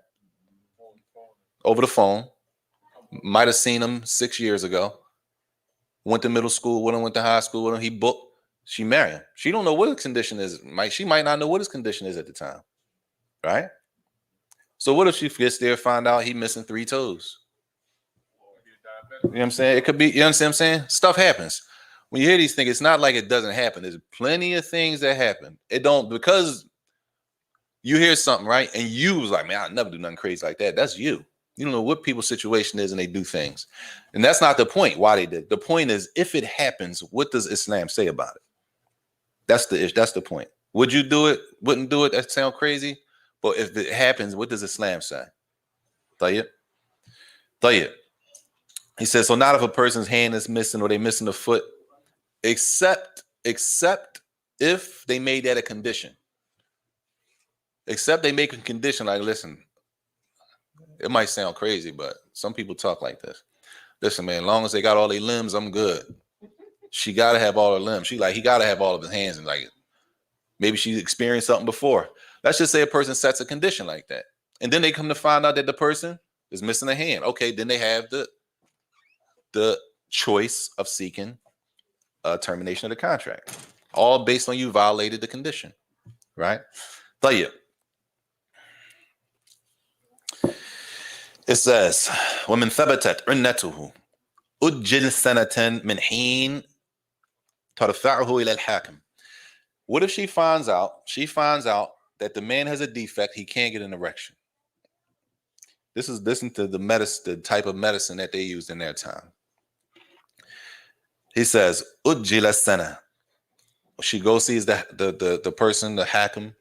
Over the phone. Might have seen him 6 years ago. Went to middle school with him, went to high school with him. He booked. She married him. She don't know what his condition is. She might not know what his condition is at the time. Right? So what if she gets there, find out he missing 3 toes? You know what I'm saying? It could be, you understand what I'm saying? Stuff happens. When you hear these things, it's not like it doesn't happen. There's plenty of things that happen. It don't, because you hear something, right? And you was like, man, I'll never do nothing crazy like that. That's you. You don't know what people's situation is and they do things. And that's not the point why they did. The point is, if it happens, what does Islam say about it? That's the point. Would you do it? Wouldn't do it? That sound crazy. But if it happens, what does Islam say? Tayyib. He says, so not if a person's hand is missing or they're missing a foot, except except if they made that a condition. Except they make a condition like, listen, it might sound crazy, but some people talk like this. Listen, man, as long as they got all their limbs, I'm good. She got to have all her limbs. He got to have all of his hands. And like, maybe she experienced something before. Let's just say a person sets a condition like that. And then they come to find out that the person is missing a hand. Okay, then they have the choice of seeking a termination of the contract. All based on you violated the condition. Right? طيب. It says, وَمِنْ ثَبَتَتْ عُنَّتُهُ أُجِّلْ سَنَةً مِنْ حِينٍ تَرْفَعُهُ إِلَى الْحَاكِمِ. What if she finds out that the man has a defect, he can't get an erection? Listen to the type of medicine that they used in their time. He says, أُجِّلَ السَّنَةً. She goes sees the person, the hakim,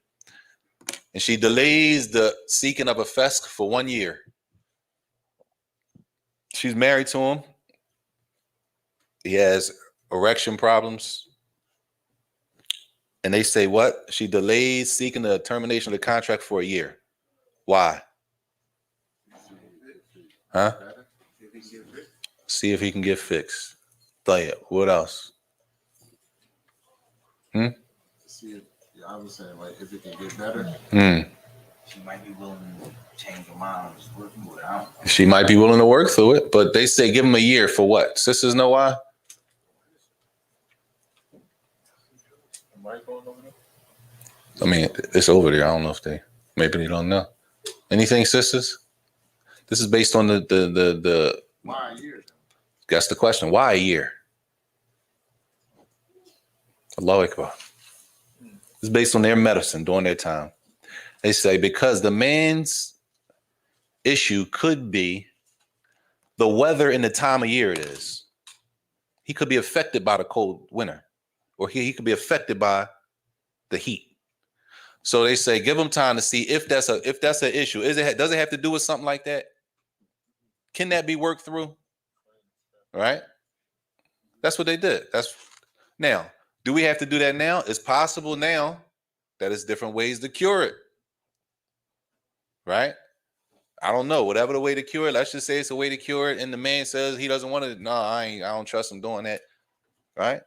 and she delays the seeking of a fesk for 1 year. She's married to him. He has erection problems. And they say what? She delays seeking the termination of the contract for a year. Why? Huh? See if he can get fixed. What else? See, I was saying, like, if it can get better. She might be willing to change her mind and just work through it. I don't know. She might be willing to work through it, but they say give him a year for what? Sisters know why? I mean, it's over there. I don't know if maybe they don't know. Anything, sisters? This is based on the Why a year? That's the question. Why a year? Allahu Akbar. It's based on their medicine during their time. They say because the man's issue could be the weather and the time of year it is. He could be affected by the cold winter, or he could be affected by the heat. So they say give him time to see if that's an issue. Does it have to do with something like that? Can that be worked through? Right? That's what they did. Now, do we have to do that now? It's possible now that there's different ways to cure it. Right? I don't know. Whatever the way to cure it, let's just say it's a way to cure it, and the man says he doesn't want to. No, I don't trust him doing that. Right?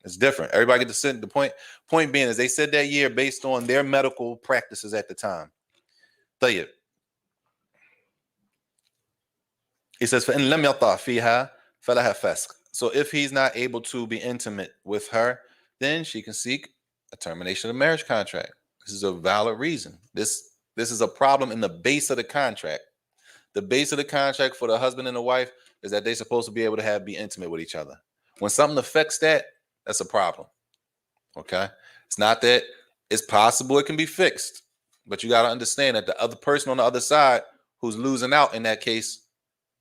It's different. Everybody get to sit. The point being is they said that year based on their medical practices at the time. طيب. He says, فَإِن لَمْ يَطَعْ فِيهَا فَلَهَا فَسْقٌ. So if he's not able to be intimate with her, then she can seek a termination of the marriage contract. This is a valid reason. This is a problem in the base of the contract. The base of the contract for the husband and the wife is that they're supposed to be able to be intimate with each other. When something affects that, that's a problem. Okay? It's not that it's possible it can be fixed, but you got to understand that the other person on the other side who's losing out in that case,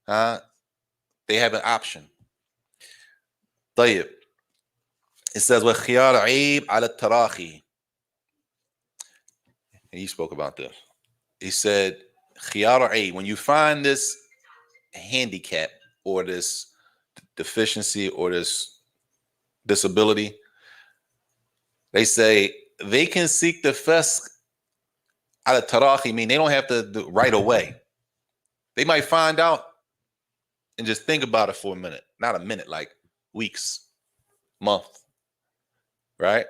they have an option. طيب. It says وَخِيَارَ عِيب عَلَى التَّرَاخِي. And he spoke about this. He said, خِيَارَ عِيب, when you find this handicap or this deficiency or this disability, they say they can seek the fesk ala tarahi, mean they don't have to do right away. They might find out and just think about it for a minute. Not a minute, like weeks, month, right?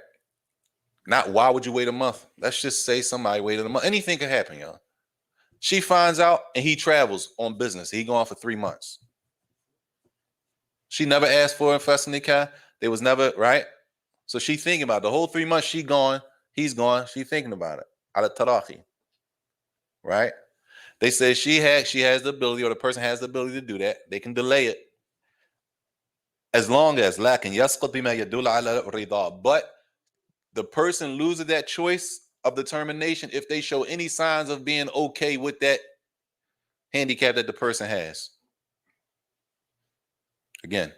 Not why would you wait a month? Let's just say somebody waited a month. Anything could happen, y'all. She finds out and he travels on business. He gone for 3 months. She never asked for a fesk nikah. There was never, right? So she thinking about it. The whole 3 months she gone, he's gone. She thinking about it. Ala tarahi, right? They say she has the ability, or the person has the ability to do that. They can delay it as long as lakin yasqut bima yadul ala rida. But the person loses that choice of determination if they show any signs of being okay with that handicap that the person has. Again,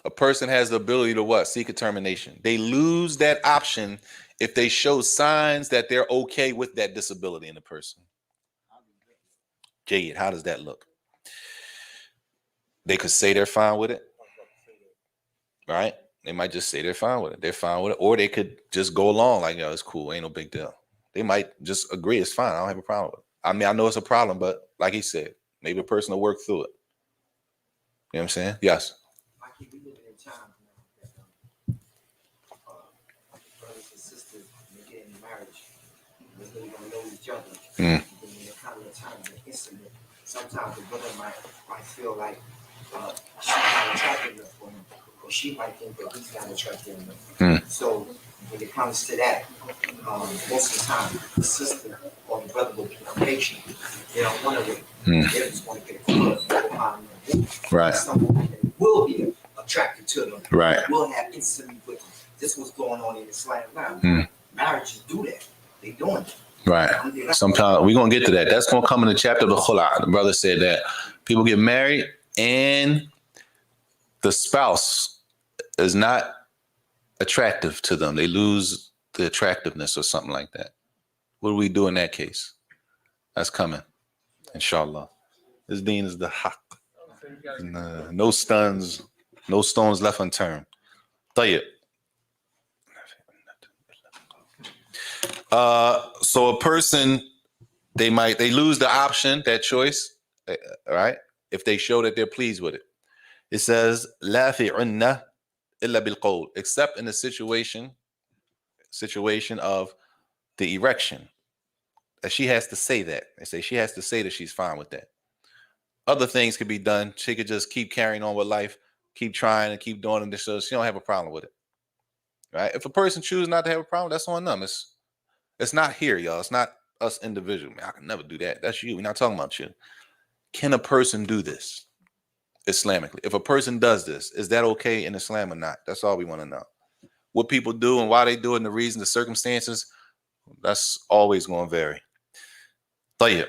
a person has the ability to what? Seek a termination. They lose that option if they show signs that they're okay with that disability in the person. Jade, how does that look? They could say they're fine with it, right? They might just say they're fine with it. They're fine with it. Or they could just go along like, yo, it's cool. Ain't no big deal. They might just agree it's fine. I don't have a problem with it. I mean, I know it's a problem, but like he said, maybe a person will work through it. You know what I'm saying? Yes. We live in times now that brothers and sisters, when they get in marriage, they really don't know each other. Mm. When they're kind of a time of incident, sometimes the brother might feel like she's not attractive enough for him, or she might think that he's not attractive enough. Mm. So when it comes to that, most of the time, the sister or the brother will be impatient. They don't want to wait. They just want to get a club, go behind them. Right. Some women will be attracted to them. Right. Will have instantly with them. This was going on in Islam now. Marriages do that. They doing it. Right. Sometimes we're going to get to that. That's going to come in the chapter of the khula. The brother said that people get married and the spouse is not attractive to them. They lose the attractiveness or something like that. What do we do in that case? That's coming. Inshallah. This deen is the haqq. No stones left unturned. طيب. So a person, they lose the option, that choice, right? If they show that they're pleased with it. It says, لا فِعُنَّ إِلَّا بِالْقَوْلِ, except in the situation of the erection. That she has to say that. They say she has to say that she's fine with that. Other things could be done. She could just keep carrying on with life, keep trying and keep doing it, so she don't have a problem with it. Right? If a person chooses not to have a problem, that's on them. It's not here, y'all. It's not us individually. Man, I can never do that. That's you. We're not talking about you. Can a person do this Islamically? If a person does this, is that okay in Islam or not? That's all we want to know. What people do and why they do it and the reason, the circumstances, that's always going to vary. طيب.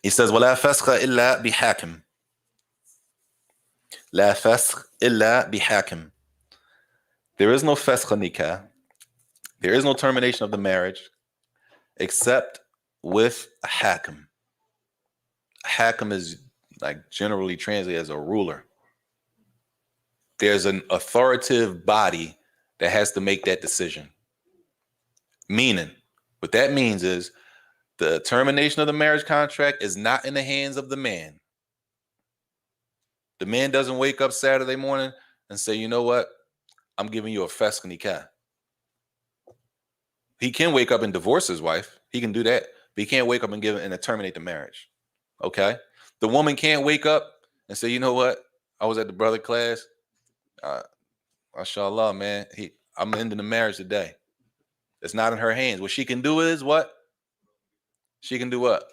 He says, وَلَا فَسْخَ إِلَّا بِحَاكِمٍ. لَا فَسْخ إِلَّا بِحَاكِمٍ. There is no fasq nikah. There is no termination of the marriage except with a hakim. A hakim is like generally translated as a ruler. There's an authoritative body that has to make that decision. Meaning, what that means is the termination of the marriage contract is not in the hands of the man. The man doesn't wake up Saturday morning and say, you know what? I'm giving you a fasq nikah. He can wake up and divorce his wife. He can do that. But he can't wake up and terminate the marriage. Okay? The woman can't wake up and say, you know what? I was at the brother class. MashaAllah, man. I'm ending the marriage today. It's not in her hands. What she can do is what? She can do what?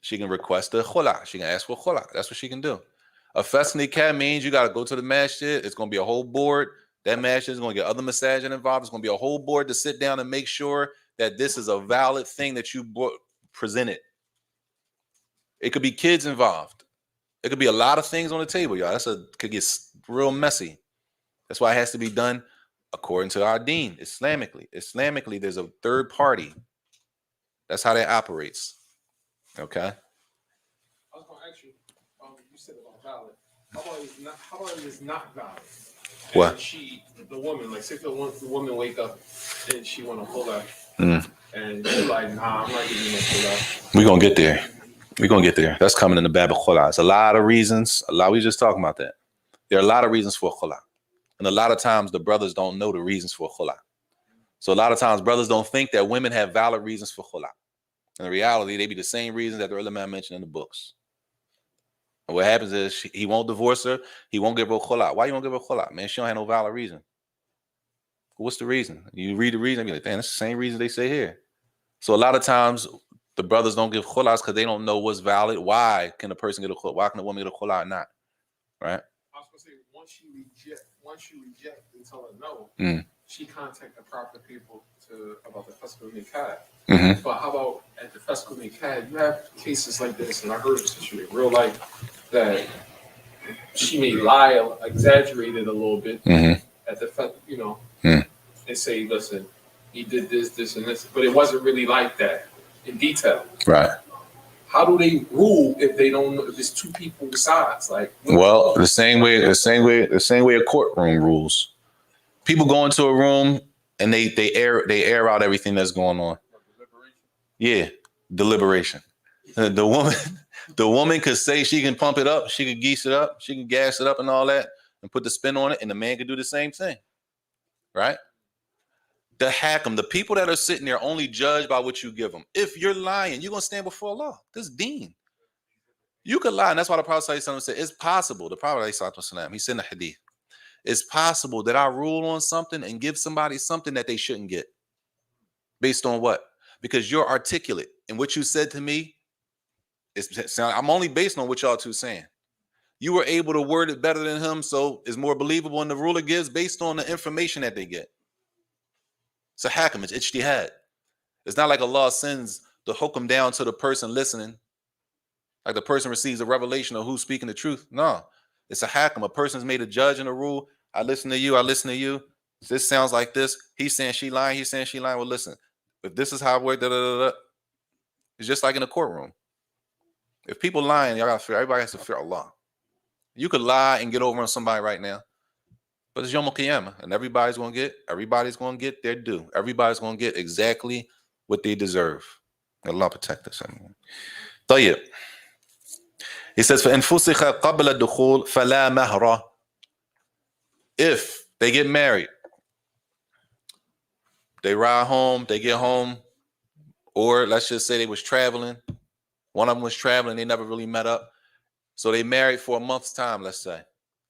She can request a khula. She can ask for khula. That's what she can do. A fasq nikah means you got to go to the masjid. It's going to be a whole board. That masjid is going to get other masajid involved. It's going to be a whole board to sit down and make sure that this is a valid thing that you presented. It could be kids involved. It could be a lot of things on the table, y'all. Could get real messy. That's why it has to be done according to our deen, Islamically. Islamically, there's a third party. That's how that operates. Okay? I was going to ask you, you said about valid. How about it is not valid? And what? The woman, like, say the woman wake up and she want to pull out. And she's like, nah, I'm not giving you no pull out. We're going to get there. We're going to get there. That's coming in the bab of khula. It's a lot of reasons. We just talking about that. There are a lot of reasons for khula. And a lot of times the brothers don't know the reasons for khula. So a lot of times brothers don't think that women have valid reasons for khula. In reality, they be the same reasons that the ulama mentioned in the books. And what happens is he won't divorce her. He won't give her khula. Why you won't give her khula? Man, she don't have no valid reason. What's the reason? You read the reason and be like, damn, that's the same reason they say here. So a lot of times the brothers don't give khulas because they don't know what's valid. Why can a person get a khula? Why can a woman get a khula or not? Right? I was going to say, once you reject and tell her no, she contact the proper people about the fasq nikah. But how about at the fasq nikah, you have cases like this, and I heard this in real life, that she may lie, exaggerate it a little bit at the, and say, listen, he did this, and this, but it wasn't really like that in detail. Right. how do they rule if they don't know if it's two people besides? Like, Well, the same way a courtroom rules. People go into a room and they air out everything that's going on. Yeah, deliberation. The woman could say she can pump it up, she could geese it up, she can gas it up and all that, and put the spin on it, and the man could do the same thing, right? The hakim, the people that are sitting there only judge by what you give them. If you're lying, you're gonna stand before Allah. This deen. You could lie, and that's why the Prophet said it's possible. The Prophet he said in the hadith, it's possible that I rule on something and give somebody something that they shouldn't get. Based on what? Because you're articulate, and what you said to me I'm only based on what y'all two saying. You were able to word it better than him, so it's more believable, and the ruler gives based on the information that they get. It's a hakim, it's ijtihad. It's not like Allah sends the hukm down to the person listening, like the person receives a revelation of who's speaking the truth. No, it's a hakim. A person's made a judge in a rule. I listen to you. This sounds like this. He's saying she lying. Well, listen, if this is how it works, it's just like in a courtroom. If people lying, everybody has to fear Allah. You could lie and get over on somebody right now, but it's Yom Qiyamah, and everybody's gonna get their due. Everybody's gonna get exactly what they deserve. Allah protect us. طيب. He says, فَإِنْ فُسِخَ قَبْلَ الدُّخُولِ فَلَا مَهْرَ. If they get married, they ride home, they get home, or let's just say they was traveling. One of them was traveling, they never really met up. So they married for a month's time, let's say.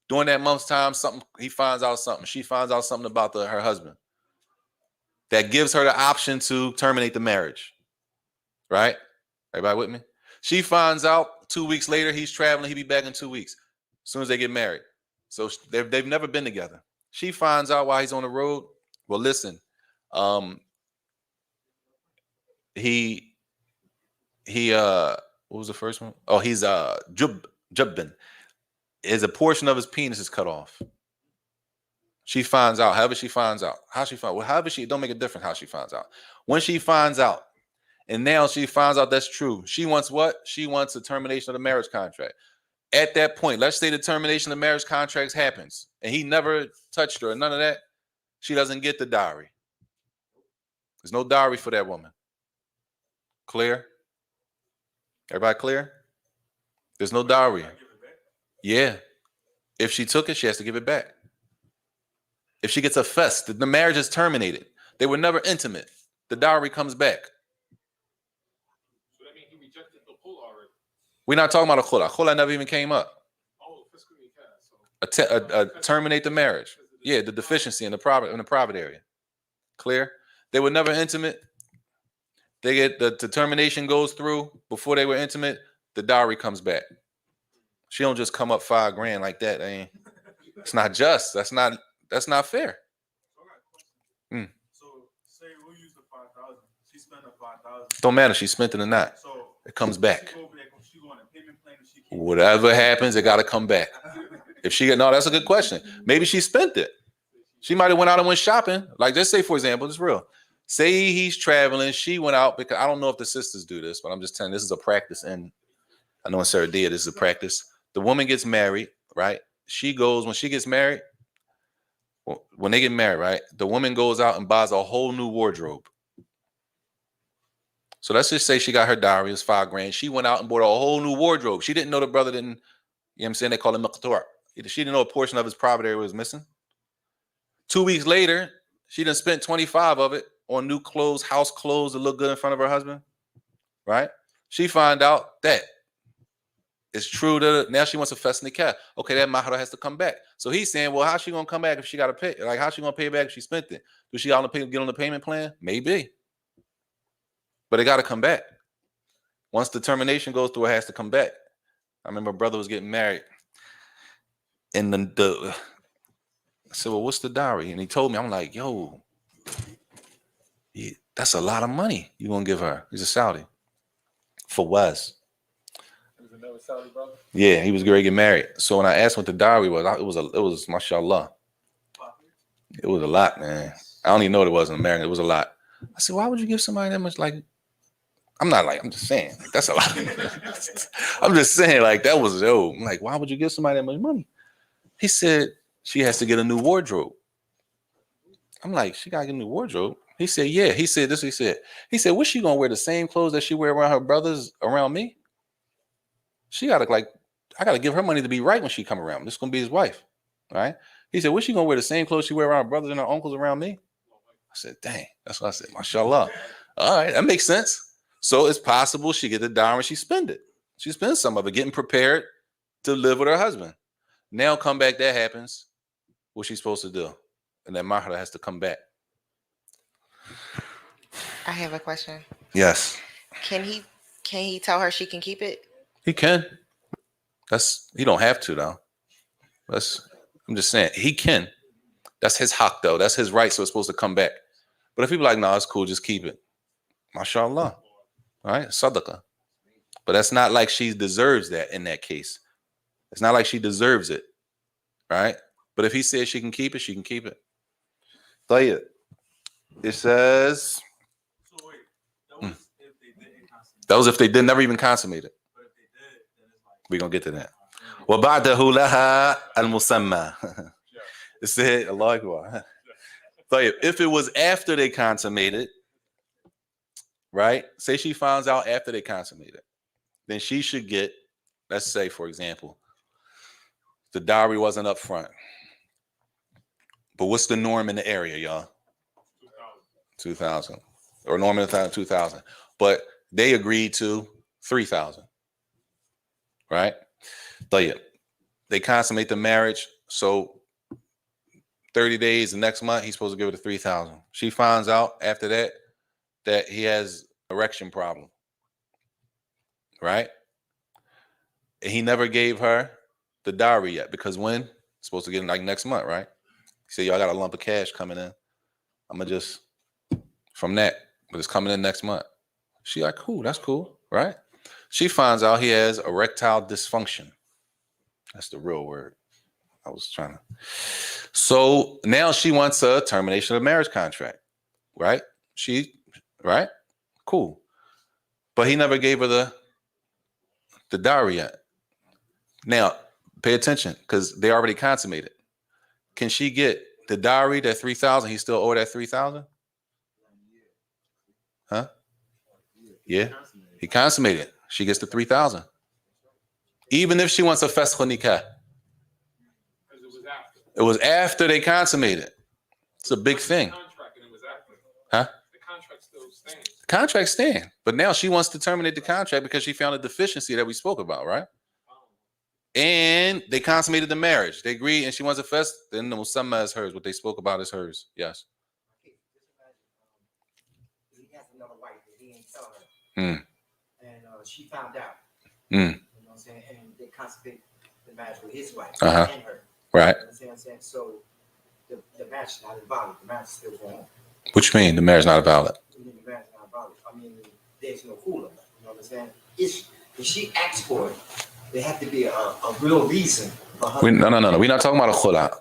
During that month's time, he finds out something. She finds out something about her husband that gives her the option to terminate the marriage. Right? Everybody with me? She finds out 2 weeks later, he's traveling, he'll be back in 2 weeks, as soon as they get married. So they've never been together. She finds out while he's on the road. Well, listen, what was the first one? Oh, he's Jubbin. Is a portion of his penis is cut off. She finds out. However she finds out. How she finds? Well, however she, it don't make a difference how she finds out. When she finds out, and now she finds out that's true. She wants what? She wants a termination of the marriage contract. At that point, let's say the termination of marriage contracts happens, and he never touched her, and none of that. She doesn't get the dowry. There's no dowry for that woman. Clear? Everybody clear? There's no dowry. Yeah. If she took it, she has to give it back. If she gets a fest, the marriage is terminated. They were never intimate. The dowry comes back. So that means he rejected the pull already. We're not talking about a khula. Khula never even came up. Oh, fiscally cast. Terminate the marriage. Yeah, the deficiency in the private area. Clear? They were never intimate. They get the termination goes through before they were intimate. The dowry comes back. She don't just come up $5,000 like that. It's not just. That's not fair. So say we'll use the 5,000. She spent the 5,000. Don't matter. She spent it or not. So it comes back. She go on a payment plan. Whatever happens, it got to come back. If she no, that's a good question. Maybe she spent it. She might have went out and went shopping. Like, just say, for example, it's real. Say he's traveling. She went out because I don't know if the sisters do this, but I'm just telling you, this is a practice. And I know in Sardinia, this is a practice. The woman gets married, right? She goes, when she gets married, when they get married, right? The woman goes out and buys a whole new wardrobe. So let's just say she got her dowry, it was $5,000. She went out and bought a whole new wardrobe. She didn't know the brother didn't, you know what I'm saying? They call it maqtur'. She didn't know a portion of his private area was missing. 2 weeks later, she done spent 25 of it on new clothes, house clothes that look good in front of her husband, right? She find out that it's true that now she wants a fest nikah. Okay, that mahar has to come back. So he's saying, well, how's she gonna come back if she got to pay? Like, how's she gonna pay back if she spent it? Does she get on the payment plan? Maybe, but it got to come back. Once the termination goes through, it has to come back. I remember a brother was getting married, and I said, well, what's the dowry? And he told me, I'm like, yo, that's a lot of money you're going to give her. He's a Saudi. For was. He was another Saudi brother? Yeah, he was going to get married. So when I asked what the dowry was, it was mashallah. It was a lot, man. I don't even know what it was in America. It was a lot. I said, why would you give somebody that much? Like, I'm not like, I'm just saying, like, that's a lot. I'm just saying, like, that was, yo, I'm like, why would you give somebody that much money? He said, she has to get a new wardrobe. I'm like, she gotta get a new wardrobe. He said, yeah. He said, this he said. He said, what's she gonna wear the same clothes that she wear around her brothers around me? She gotta like, I gotta give her money to be right when she come around. This is gonna be his wife. All right. He said, what's she gonna wear the same clothes she wear around her brothers and her uncles around me? I said, dang, that's what I said. Mashallah. All right, that makes sense. So it's possible she get the dowry and she spend it. She spends some of it getting prepared to live with her husband. Now come back, that happens. What's she supposed to do? And that mahar has to come back. I have a question. Yes. Can he tell her she can keep it? He can. He don't have to though. I'm just saying he can. That's his haq though. That's his right. So it's supposed to come back. But if people like, no, it's cool, just keep it. MashaAllah. All right, sadaqah. But that's not like she deserves that in that case. It's not like she deserves it. Right? But if he says she can keep it, she can keep it. Tayyib. It says. So wait, that was if they didn't consummate. That was if they did never even consummate it. But if they did, then it's like We're gonna get to that. وَبَعْدَهُ لَهَا الْمُسَمَّى. It said, Allah Akbar. If it was after they consummated, right? Say she finds out after they consummated, then she should get, let's say, for example, the dowry wasn't up front. But what's the norm in the area, y'all? 2,000. Or norm in the time, 2,000. But they agreed to 3,000. Right? They consummate the marriage. So 30 days, the next month, he's supposed to give her the 3,000. She finds out after that he has erection problem. Right? And he never gave her the dowry yet because when? Supposed to get it like next month, right? He said, y'all got a lump of cash coming in. I'm going to just, from that, but it's coming in next month. She like, cool, that's cool, right? She finds out he has erectile dysfunction. That's the real word. I was trying to. So now she wants a termination of marriage contract, right? Right? Cool. But he never gave her the dowry yet. Now, pay attention because they already consummated. Can she get the dowry, that 3,000? He still owe that 3,000? Huh? Yeah. He consummated. She gets the 3,000. Even if she wants a fasakh nikah. It was after they consummated. It's a big thing. Huh? The contract still stands. The contract stands. But now she wants to terminate the contract because she found a deficiency that we spoke about, right? And they consummated the marriage. They agreed, and she wants a fest. Then the musamma is hers. What they spoke about is hers. Yes. Okay, just imagine, he has another wife that he ain't telling her. And she found out. You know what I'm saying? And they consummate the marriage with his wife and her. Right. You know what I'm saying? So the marriage is not invalid. The marriage is still going on. What you mean? The marriage is not valid? The marriage is not invalid. I mean, there's no cooler. You know what I'm saying? If she asks for it, there have to be a real reason for her. No. We're not talking about a khula.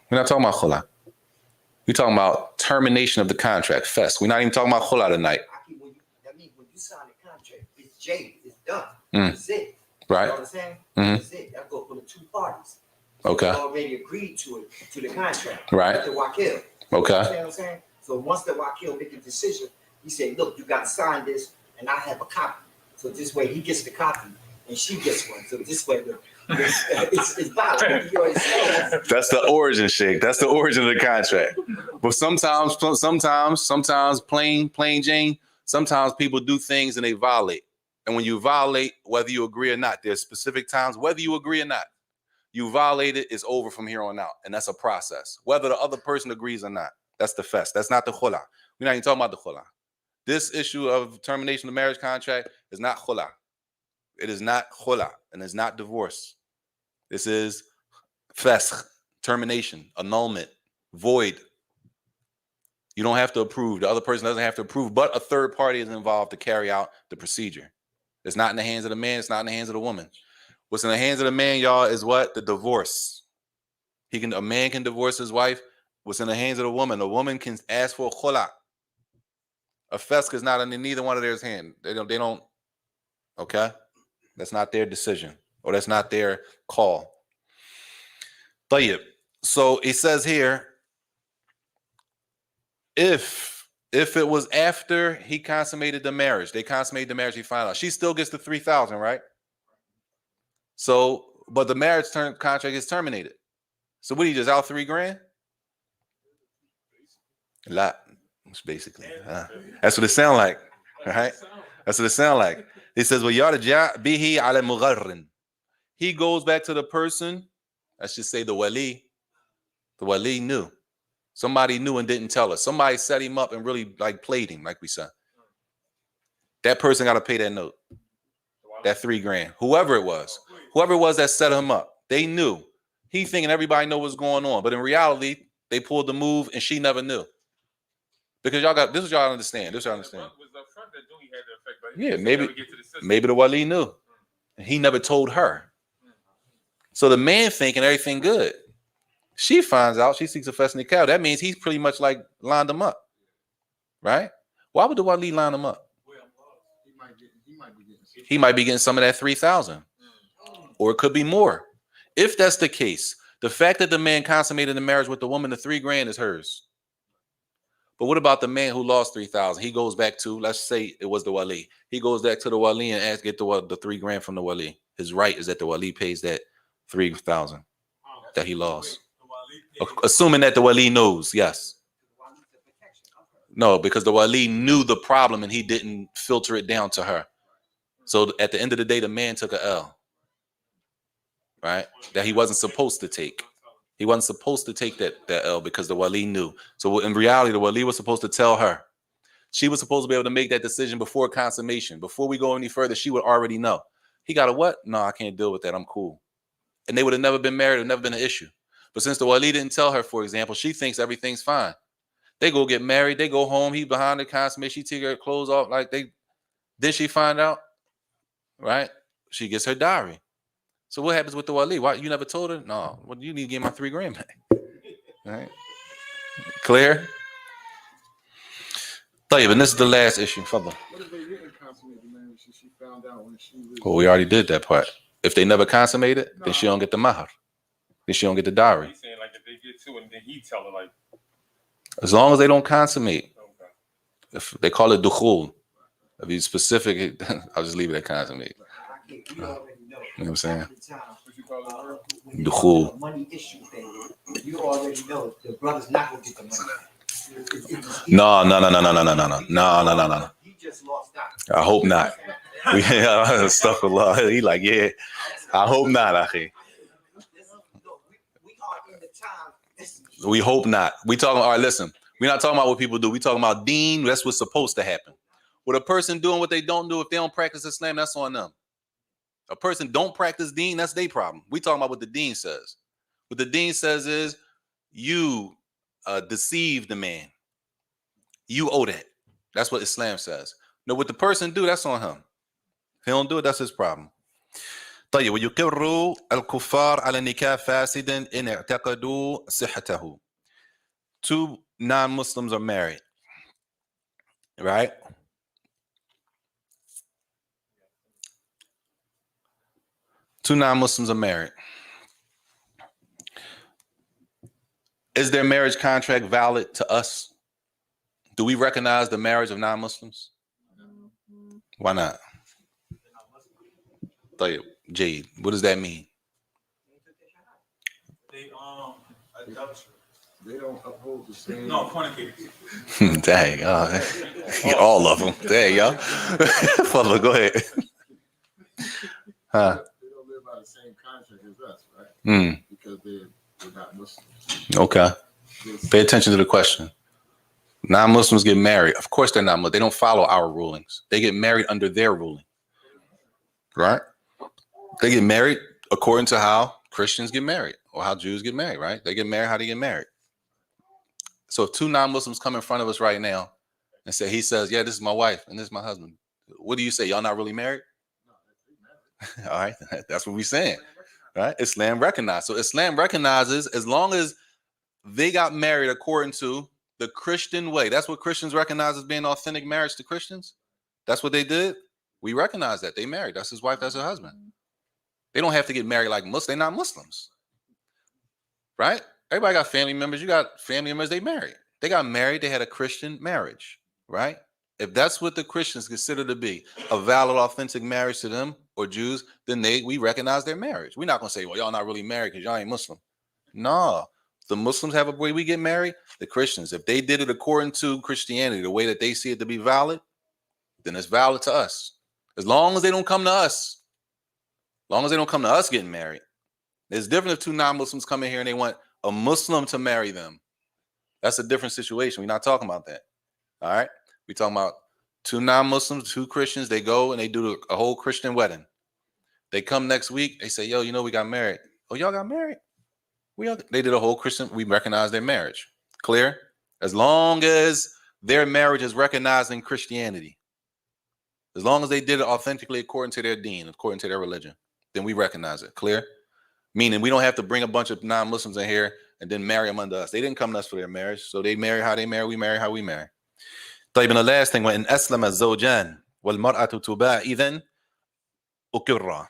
We're not talking about khula. We're talking about termination of the contract. Fest. We're not even talking about khula tonight. That means when you sign the contract, it's jaded. It's done. That's it. Right. You know what I'm saying? That's it. That goes for the two parties. So Okay. they already agreed to it, to the contract. Right. The wakil. Okay. You know what I'm saying? So once the wakil make a decision, he said, look, you got to sign this, and I have a copy. So this way he gets the copy, and she gets one. So this way it's valid. You already said That's the origin, Sheikh. That's the origin of the contract. But sometimes, plain Jane, sometimes people do things and they violate. And when you violate, whether you agree or not, there's specific times, whether you agree or not, you violate it, it's over from here on out. And that's a process. Whether the other person agrees or not. That's the fest. That's not the khula. We're not even talking about the khula. This issue of termination of marriage contract is not khula. It is not khula, and it's not divorce. This is fasakh, termination, annulment, void. You don't have to approve. The other person doesn't have to approve, but a third party is involved to carry out the procedure. It's not in the hands of the man. It's not in the hands of the woman. What's in the hands of the man, y'all, is what? The divorce. A man can divorce his wife. What's in the hands of the woman can ask for khula. A feska is not in neither one of their hand. They don't. Okay, that's not their decision, or that's not their call. طيب. So it says here, if it was after he consummated the marriage, they consummated the marriage, he found out, she still gets the 3,000, right? So, but the marriage contract is terminated. So what, he just out $3,000? A lot, basically. That's what it sounds like, right? That's what it sounds like. He says, well, yarja bihi ala mugharrin. He goes back to the person, I should say the wali. The wali knew. Somebody knew and didn't tell us. Somebody set him up and really like played him, like we said. That person got to pay that note, that $3,000. Whoever it was that set him up, they knew. He thinking everybody know what's going on, but in reality, they pulled the move and she never knew. Because y'all got this is y'all understand. This y'all understand. Yeah, maybe the wali knew. And he never told her. So the man thinking everything good. She finds out, she seeks a fest nikah. That means he's pretty much like lined them up. Right? Why would the wali line them up? He might be getting some of that 3,000. Or it could be more. If that's the case, the fact that the man consummated the marriage with the woman, the $3,000 is hers. But what about the man who lost 3,000? He goes back to, let's say it was the wali. He goes back to the wali and asks, get the $3,000 from the wali. His right is that the wali pays that 3,000 that he lost. Assuming that the wali knows, yes. No, because the wali knew the problem and he didn't filter it down to her. So at the end of the day, the man took a L. Right? That he wasn't supposed to take. He wasn't supposed to take that L because the wali knew. So in reality, the wali was supposed to tell her. She was supposed to be able to make that decision before consummation. Before we go any further, she would already know. He got a what? No, I can't deal with that. I'm cool. And they would have never been married. It would never been an issue. But since the wali didn't tell her, for example, she thinks everything's fine. They go get married. They go home. He behind the consummation. She take her clothes off. Then she find out, right? She gets her dowry. So what happens with the wali? Why you never told her? No. Well, you need to get my $3,000 back. All right. Clear? طيب, and this is the last issue. Further. What if they didn't consummate the marriage and she found out when she was... Well, we already did that part. If they never consummate it, then she don't get the mahar. Then she don't get the dowry. He's saying like if they get to it and then he tell her like. As long as they don't consummate. Okay. If they call it dukhul. If you specific, I'll just leave it at consummate. You know what I'm saying? Dukhul. Money issue thing. You already know the brother's not gonna get the money. No. He just lost out. I hope not. Stuff a lot. He like, yeah. I hope not, Akhi. We hope not. We talking. All right, listen. We're not talking about what people do. We talking about deen. That's what's supposed to happen. What a person doing, what they don't do, if they don't practice Islam, that's on them. A person don't practice deen, that's their problem. We talking about what the deen says. What the deen says is you deceive the man. You owe that. That's what Islam says. No, what the person do, that's on him. If he don't do it, that's his problem. طيب ويقر الكفار على نكاح فاسد إن اعتقدوا صحته. 2 non-Muslims are married, right? Two non-Muslims are married. Is their marriage contract valid to us? Do we recognize the marriage of non-Muslims? Why not? Jade, what does that mean? They adultery. They don't uphold the same. No, fornicating. Dang, all of them. There you go. Father, go ahead. Huh? They don't live by the same contract as us, right? Because they're not Muslims. Okay. Pay attention to the question. Non-Muslims get married. Of course they're not Muslims. They don't follow our rulings. They get married under their ruling. Right? They get married according to how Christians get married or how Jews get married, right? They get married how they get married. So if 2 non-Muslims come in front of us right now and say, he says, yeah, this is my wife and this is my husband. What do you say? Y'all not really married? All right. That's what we're saying. Right? Islam recognizes. So Islam recognizes as long as they got married according to the Christian way. That's what Christians recognize as being authentic marriage to Christians. That's what they did. We recognize that. They married. That's his wife. That's her husband. They don't have to get married like Muslims. They're not Muslims. Right? Everybody got family members. You got family members, they married. They got married. They had a Christian marriage. Right? If that's what the Christians consider to be a valid, authentic marriage to them or Jews, then we recognize their marriage. We're not going to say, well, y'all not really married because y'all ain't Muslim. No. The Muslims have a way we get married. The Christians, if they did it according to Christianity, the way that they see it to be valid, then it's valid to us. As long as they don't come to us. As long as they don't come to us getting married. It's different if two non-Muslims come in here and they want a Muslim to marry them. That's a different situation. We're not talking about that. All right? We're talking about two non-Muslims, two Christians. They go and they do a whole Christian wedding. They come next week. They say, yo, you know, we got married. Oh, y'all got married? They did a whole Christian. We recognize their marriage. Clear? As long as their marriage is recognized in Christianity. As long as they did it authentically according to their deen, according to their religion, then we recognize it. Clear? Meaning we don't have to bring a bunch of non-Muslims in here and then marry them under us. They didn't come to us for their marriage. So they marry how they marry. We marry how we marry. طيب, and the last thing, when أسلم الزوجان والمرأة تباع إذن أقرّا.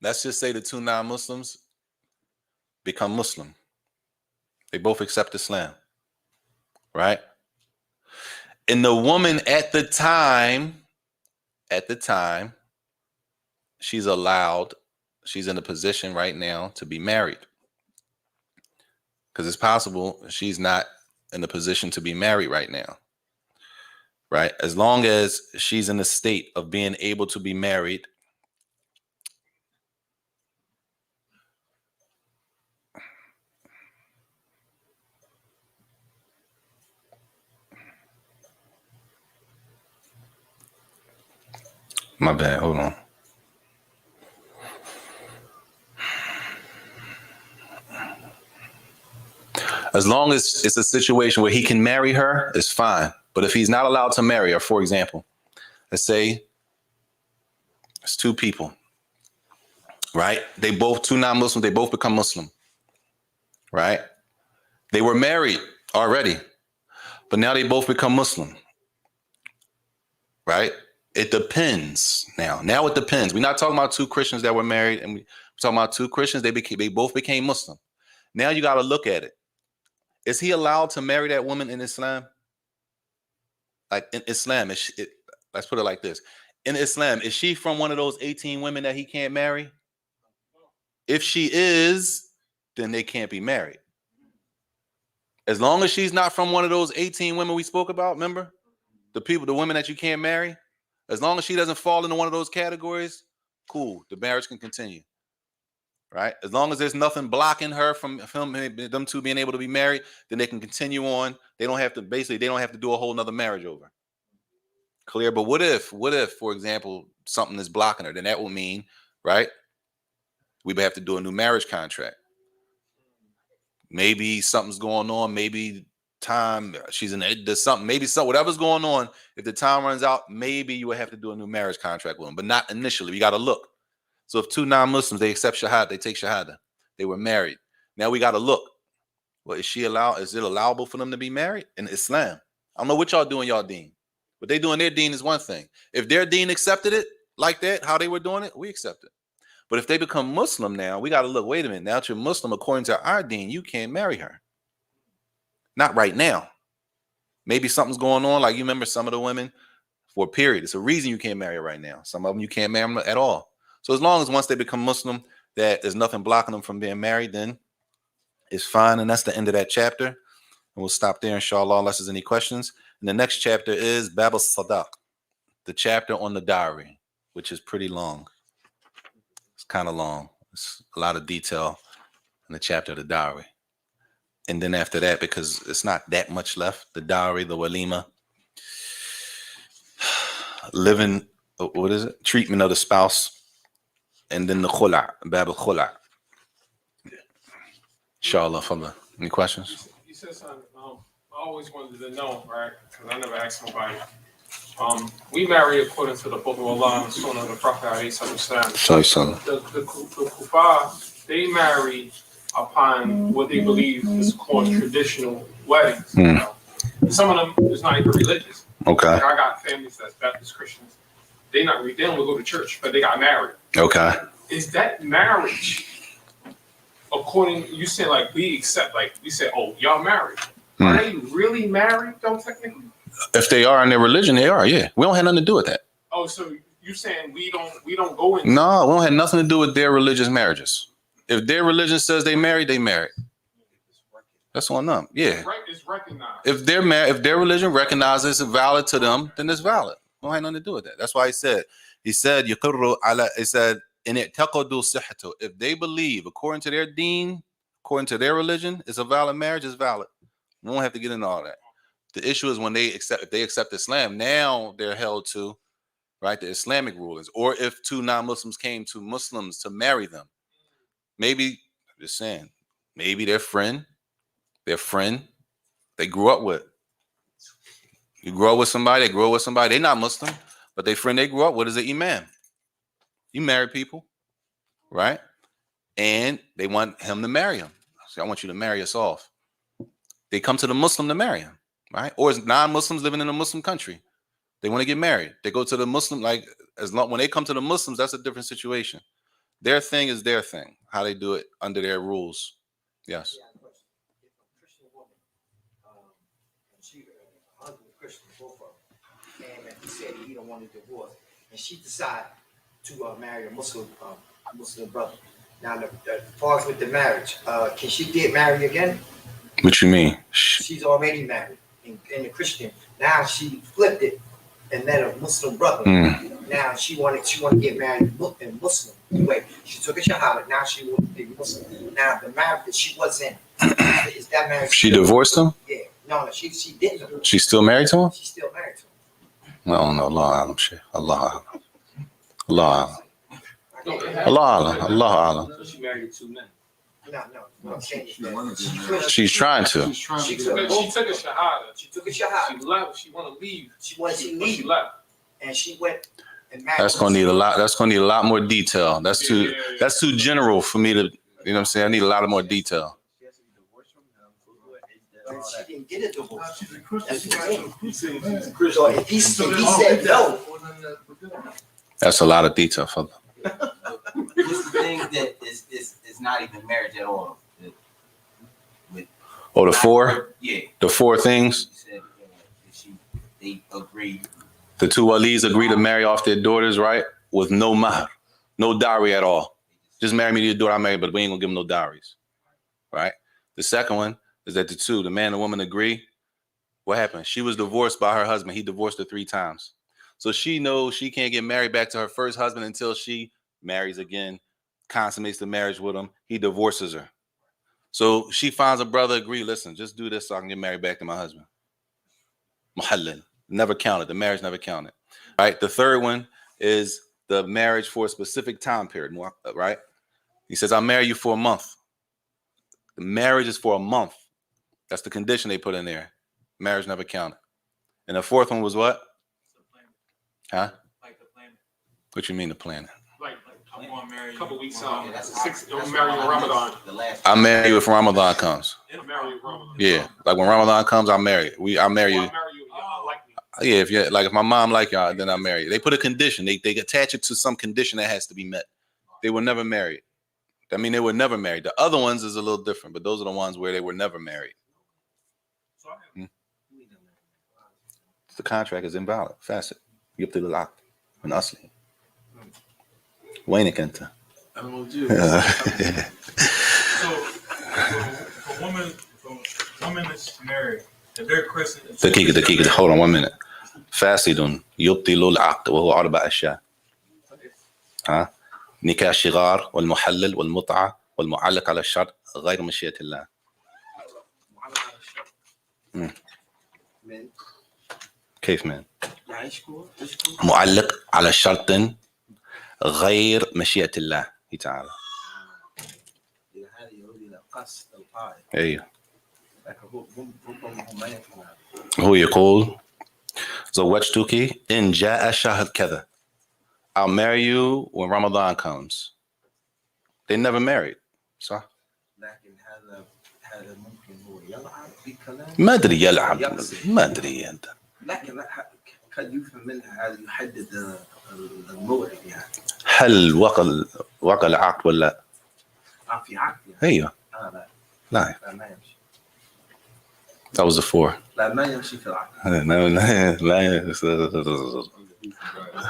Let's just say the two non-Muslims become Muslim. They both accept Islam. Right? And the woman at the time, she's in a position right now to be married. Because it's possible she's not in a position to be married right now. Right? As long as she's in a state of being able to be married, my bad, hold on. As long as it's a situation where he can marry her, it's fine. But if he's not allowed to marry her, for example, let's say it's two people, right? They both, two non-Muslims, they both become Muslim, right? They were married already, but now they both become Muslim, right? It depends now. Now it depends. We're not talking about two Christians that were married, and we're talking about two Christians. They both became Muslim. Now you got to look at it. Is he allowed to marry that woman in Islam? Like in Islam, let's put it like this. In Islam, is she from one of those 18 women that he can't marry? If she is, then they can't be married. As long as she's not from one of those 18 women we spoke about, remember? The women that you can't marry? As long as she doesn't fall into one of those categories, cool, the marriage can continue. Right? As long as there's nothing blocking her from them two being able to be married, then they can continue on. They don't have to do a whole nother marriage over. Clear? But what if, for example, something is blocking her? Then that will mean, right, we may have to do a new marriage contract. Maybe something's going on. Maybe time, there's something, whatever's going on. If the time runs out, maybe you would have to do a new marriage contract with them, but not initially. We got to look. So if two non-Muslims, they accept Shahada, they take Shahada. They were married. Now we got to look. Well, is it allowable for them to be married in Islam? I don't know what y'all do in y'all deen. What they do in their deen is one thing. If their deen accepted it like that, how they were doing it, we accept it. But if they become Muslim now, we got to look, wait a minute. Now that you're Muslim, according to our deen, you can't marry her. Not right now. Maybe something's going on. Like you remember some of the women for a period. It's a reason you can't marry her right now. Some of them you can't marry them at all. So as long as once they become Muslim, that there's nothing blocking them from being married, then it's fine. And that's the end of that chapter. And we'll stop there, inshallah, unless there's any questions. And the next chapter is Bab al-Sadaq, the chapter on the dowry, which is pretty long. It's kind of long. It's a lot of detail in the chapter of the dowry. And then after that, because it's not that much left, the dowry, the walima, treatment of the spouse, and then the khula, bab al-khula. Inshallah, fadla. Any questions? You said something I always wanted to know, right? Because I never asked nobody. We marry according to the book of Allah and the Sunnah of the Prophet the Kufa, they marry upon what they believe is called traditional weddings. You know? Some of them is not even religious. Okay. Like I got families that's Baptist Christians. They don't go to church, but they got married. Okay. Is that marriage? According, you say like we accept, like we say, oh, y'all married. Are they really married though, technically? If they are in their religion, they are. Yeah, we don't have nothing to do with that. Oh, so you saying we don't go in? No, we don't have nothing to do with their religious marriages. If their religion says they married, they married. That's on them. Yeah. It's recognized. If their religion recognizes it's valid to them, then it's valid. We don't have nothing to do with that. That's why he said, يقروا على, he said, إن اعتقدوا صحته. If they believe according to their deen, according to their religion, it's a valid marriage, it's valid. We won't have to get into all that. The issue is when if they accept Islam, now they're held to, right, the Islamic rulings. Or if two non-Muslims came to Muslims to marry them, maybe, I'm just saying, maybe their friend they grew up with. You grow up with somebody, they're not Muslim, but their friend they grew up with is an imam. You marry people, right? And they want him to marry him. So I want you to marry us off. They come to the Muslim to marry him, right? Or it's non-Muslims living in a Muslim country. They want to get married. They go to the Muslim, like when they come to the Muslims, that's a different situation. Their thing is their thing, how they do it under their rules. Yes. Yeah, if a Christian woman, and she, her husband Christian, both of them, and he said he don't want a divorce, and she decided to marry a Muslim brother. Now, as far as with the marriage, can she get married again? What you mean? She's already married in a Christian. Now she flipped it and met a Muslim brother. Now she wanted to get married in Muslim. Anyway, she took a shahada. Now she wants to be Muslim. Now the marriage that she was in, is that marriage? She divorced him? Yeah. No, she didn't. She's still married to him? She's still married to him. I don't know. Allah alam, shit. Allah alam. Allah alam. Allah alam. Allah alam. So she married 2 men. No. What I'm saying is that She's trying to. She took a shahada. she took a shahada. She left. She want to leave. She wanted to She leave, left. and she went and married. That's gonna need a lot. That's gonna need a lot more detail. That's too general for me to. You know what I'm saying? I need a lot of more detail. But she didn't get a divorce. That's what I'm saying. Christian. So if he said no, That's a lot of detail for them. It's the thing that is not even marriage at all. Oh, the four? Yeah. The four things? She said they agreed. The two walis agree to marry off their daughters, right? With no mahr, no dowry at all. Just marry me to your daughter, I'm married, but we ain't gonna give them no dowries. Right? The second one is that the man and the woman agree. What happened? She was divorced by her husband. He divorced her 3 times. So she knows she can't get married back to her first husband until she marries again, consummates the marriage with him. He divorces her. So she finds a brother, agree, listen, just do this so I can get married back to my husband. Muhallil. Never counted. The marriage never counted. Right? The third one is the marriage for a specific time period, right? He says, I'll marry you for a month. The marriage is for a month. That's the condition they put in there. Marriage never counted. And the fourth one was what? Huh? Like the planet. What you mean the planet? Like I'm gonna marry you. a couple weeks Ramadan. out. That's Don't marry you in Ramadan. The last. I'll marry you if Ramadan comes. I'll marry you in Ramadan. Yeah. Like when Ramadan comes, I'll marry you. I'll marry I'll you. marry you. Y'all like me. Yeah, if my mom like y'all, then I'll marry you. They put a condition. They attach it to some condition that has to be met. They were never married. I mean, they were never married. The other ones is a little different, but those are the ones where they were never married. The contract is invalid. Facet. يبطل العقد من أصله. وينك أنت؟ I don't know what to do. So, for women that's married, if they're Christian. دقيقة. Hold on 1 minute. فاسد يبطل العقد وهو 4 أشياء. ها؟ نكاح الشغار والمحلل والمتعة والمعلق على الشرط غير مشيئة الله. كيف من؟ معلق على شرط غير مشيئة الله تعالى. ايوه. هو يقول زوجتك إن جاء شهر كذا. I'll marry you when Ramadan comes. They never married. صح؟ لكن هذا ممكن هو يلعب بكلام ما ادري يلعب ما ادري انت. لكن قد يفهم منها هذا يحدد الموعد يعني. هل وقع العقد ولا في عقد يعني. ايوه لا لا ما يمشي. that was the 4. لا ما يمشي في العقد. لا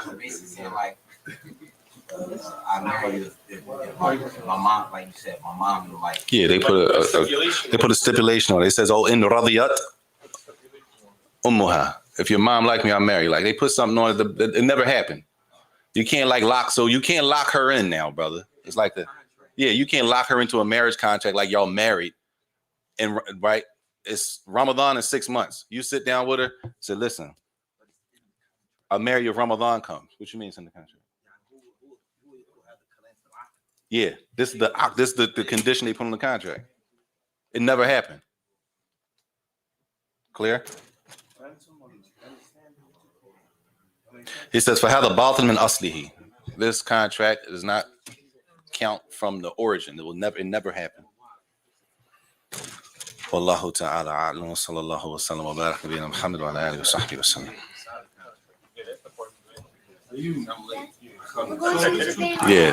So basically saying like, I marry you if my mom, like you said, my mom was like, yeah, they put a stipulation on it. It says, "Oh, in radiyat ummuha." If your mom like me, I'll marry you. Like they put something on it. It never happened. You can't you can't lock her in now, brother. It's like you can't lock her into a marriage contract like y'all married. And right, it's Ramadan in 6 months. You sit down with her, say, "Listen, I'll marry you if Ramadan comes." What you mean it's in the contract? Yeah, this is the condition they put on the contract. It never happened. Clear? He says, "For hadha batil min aslihi." This contract does not count from the origin. It never happened. Wallahu ta'ala a'lam wa sallallahu wa sallam wa barak nabiyina Muhammad wa ala alihi wa sahbihi wa sallam. Yeah,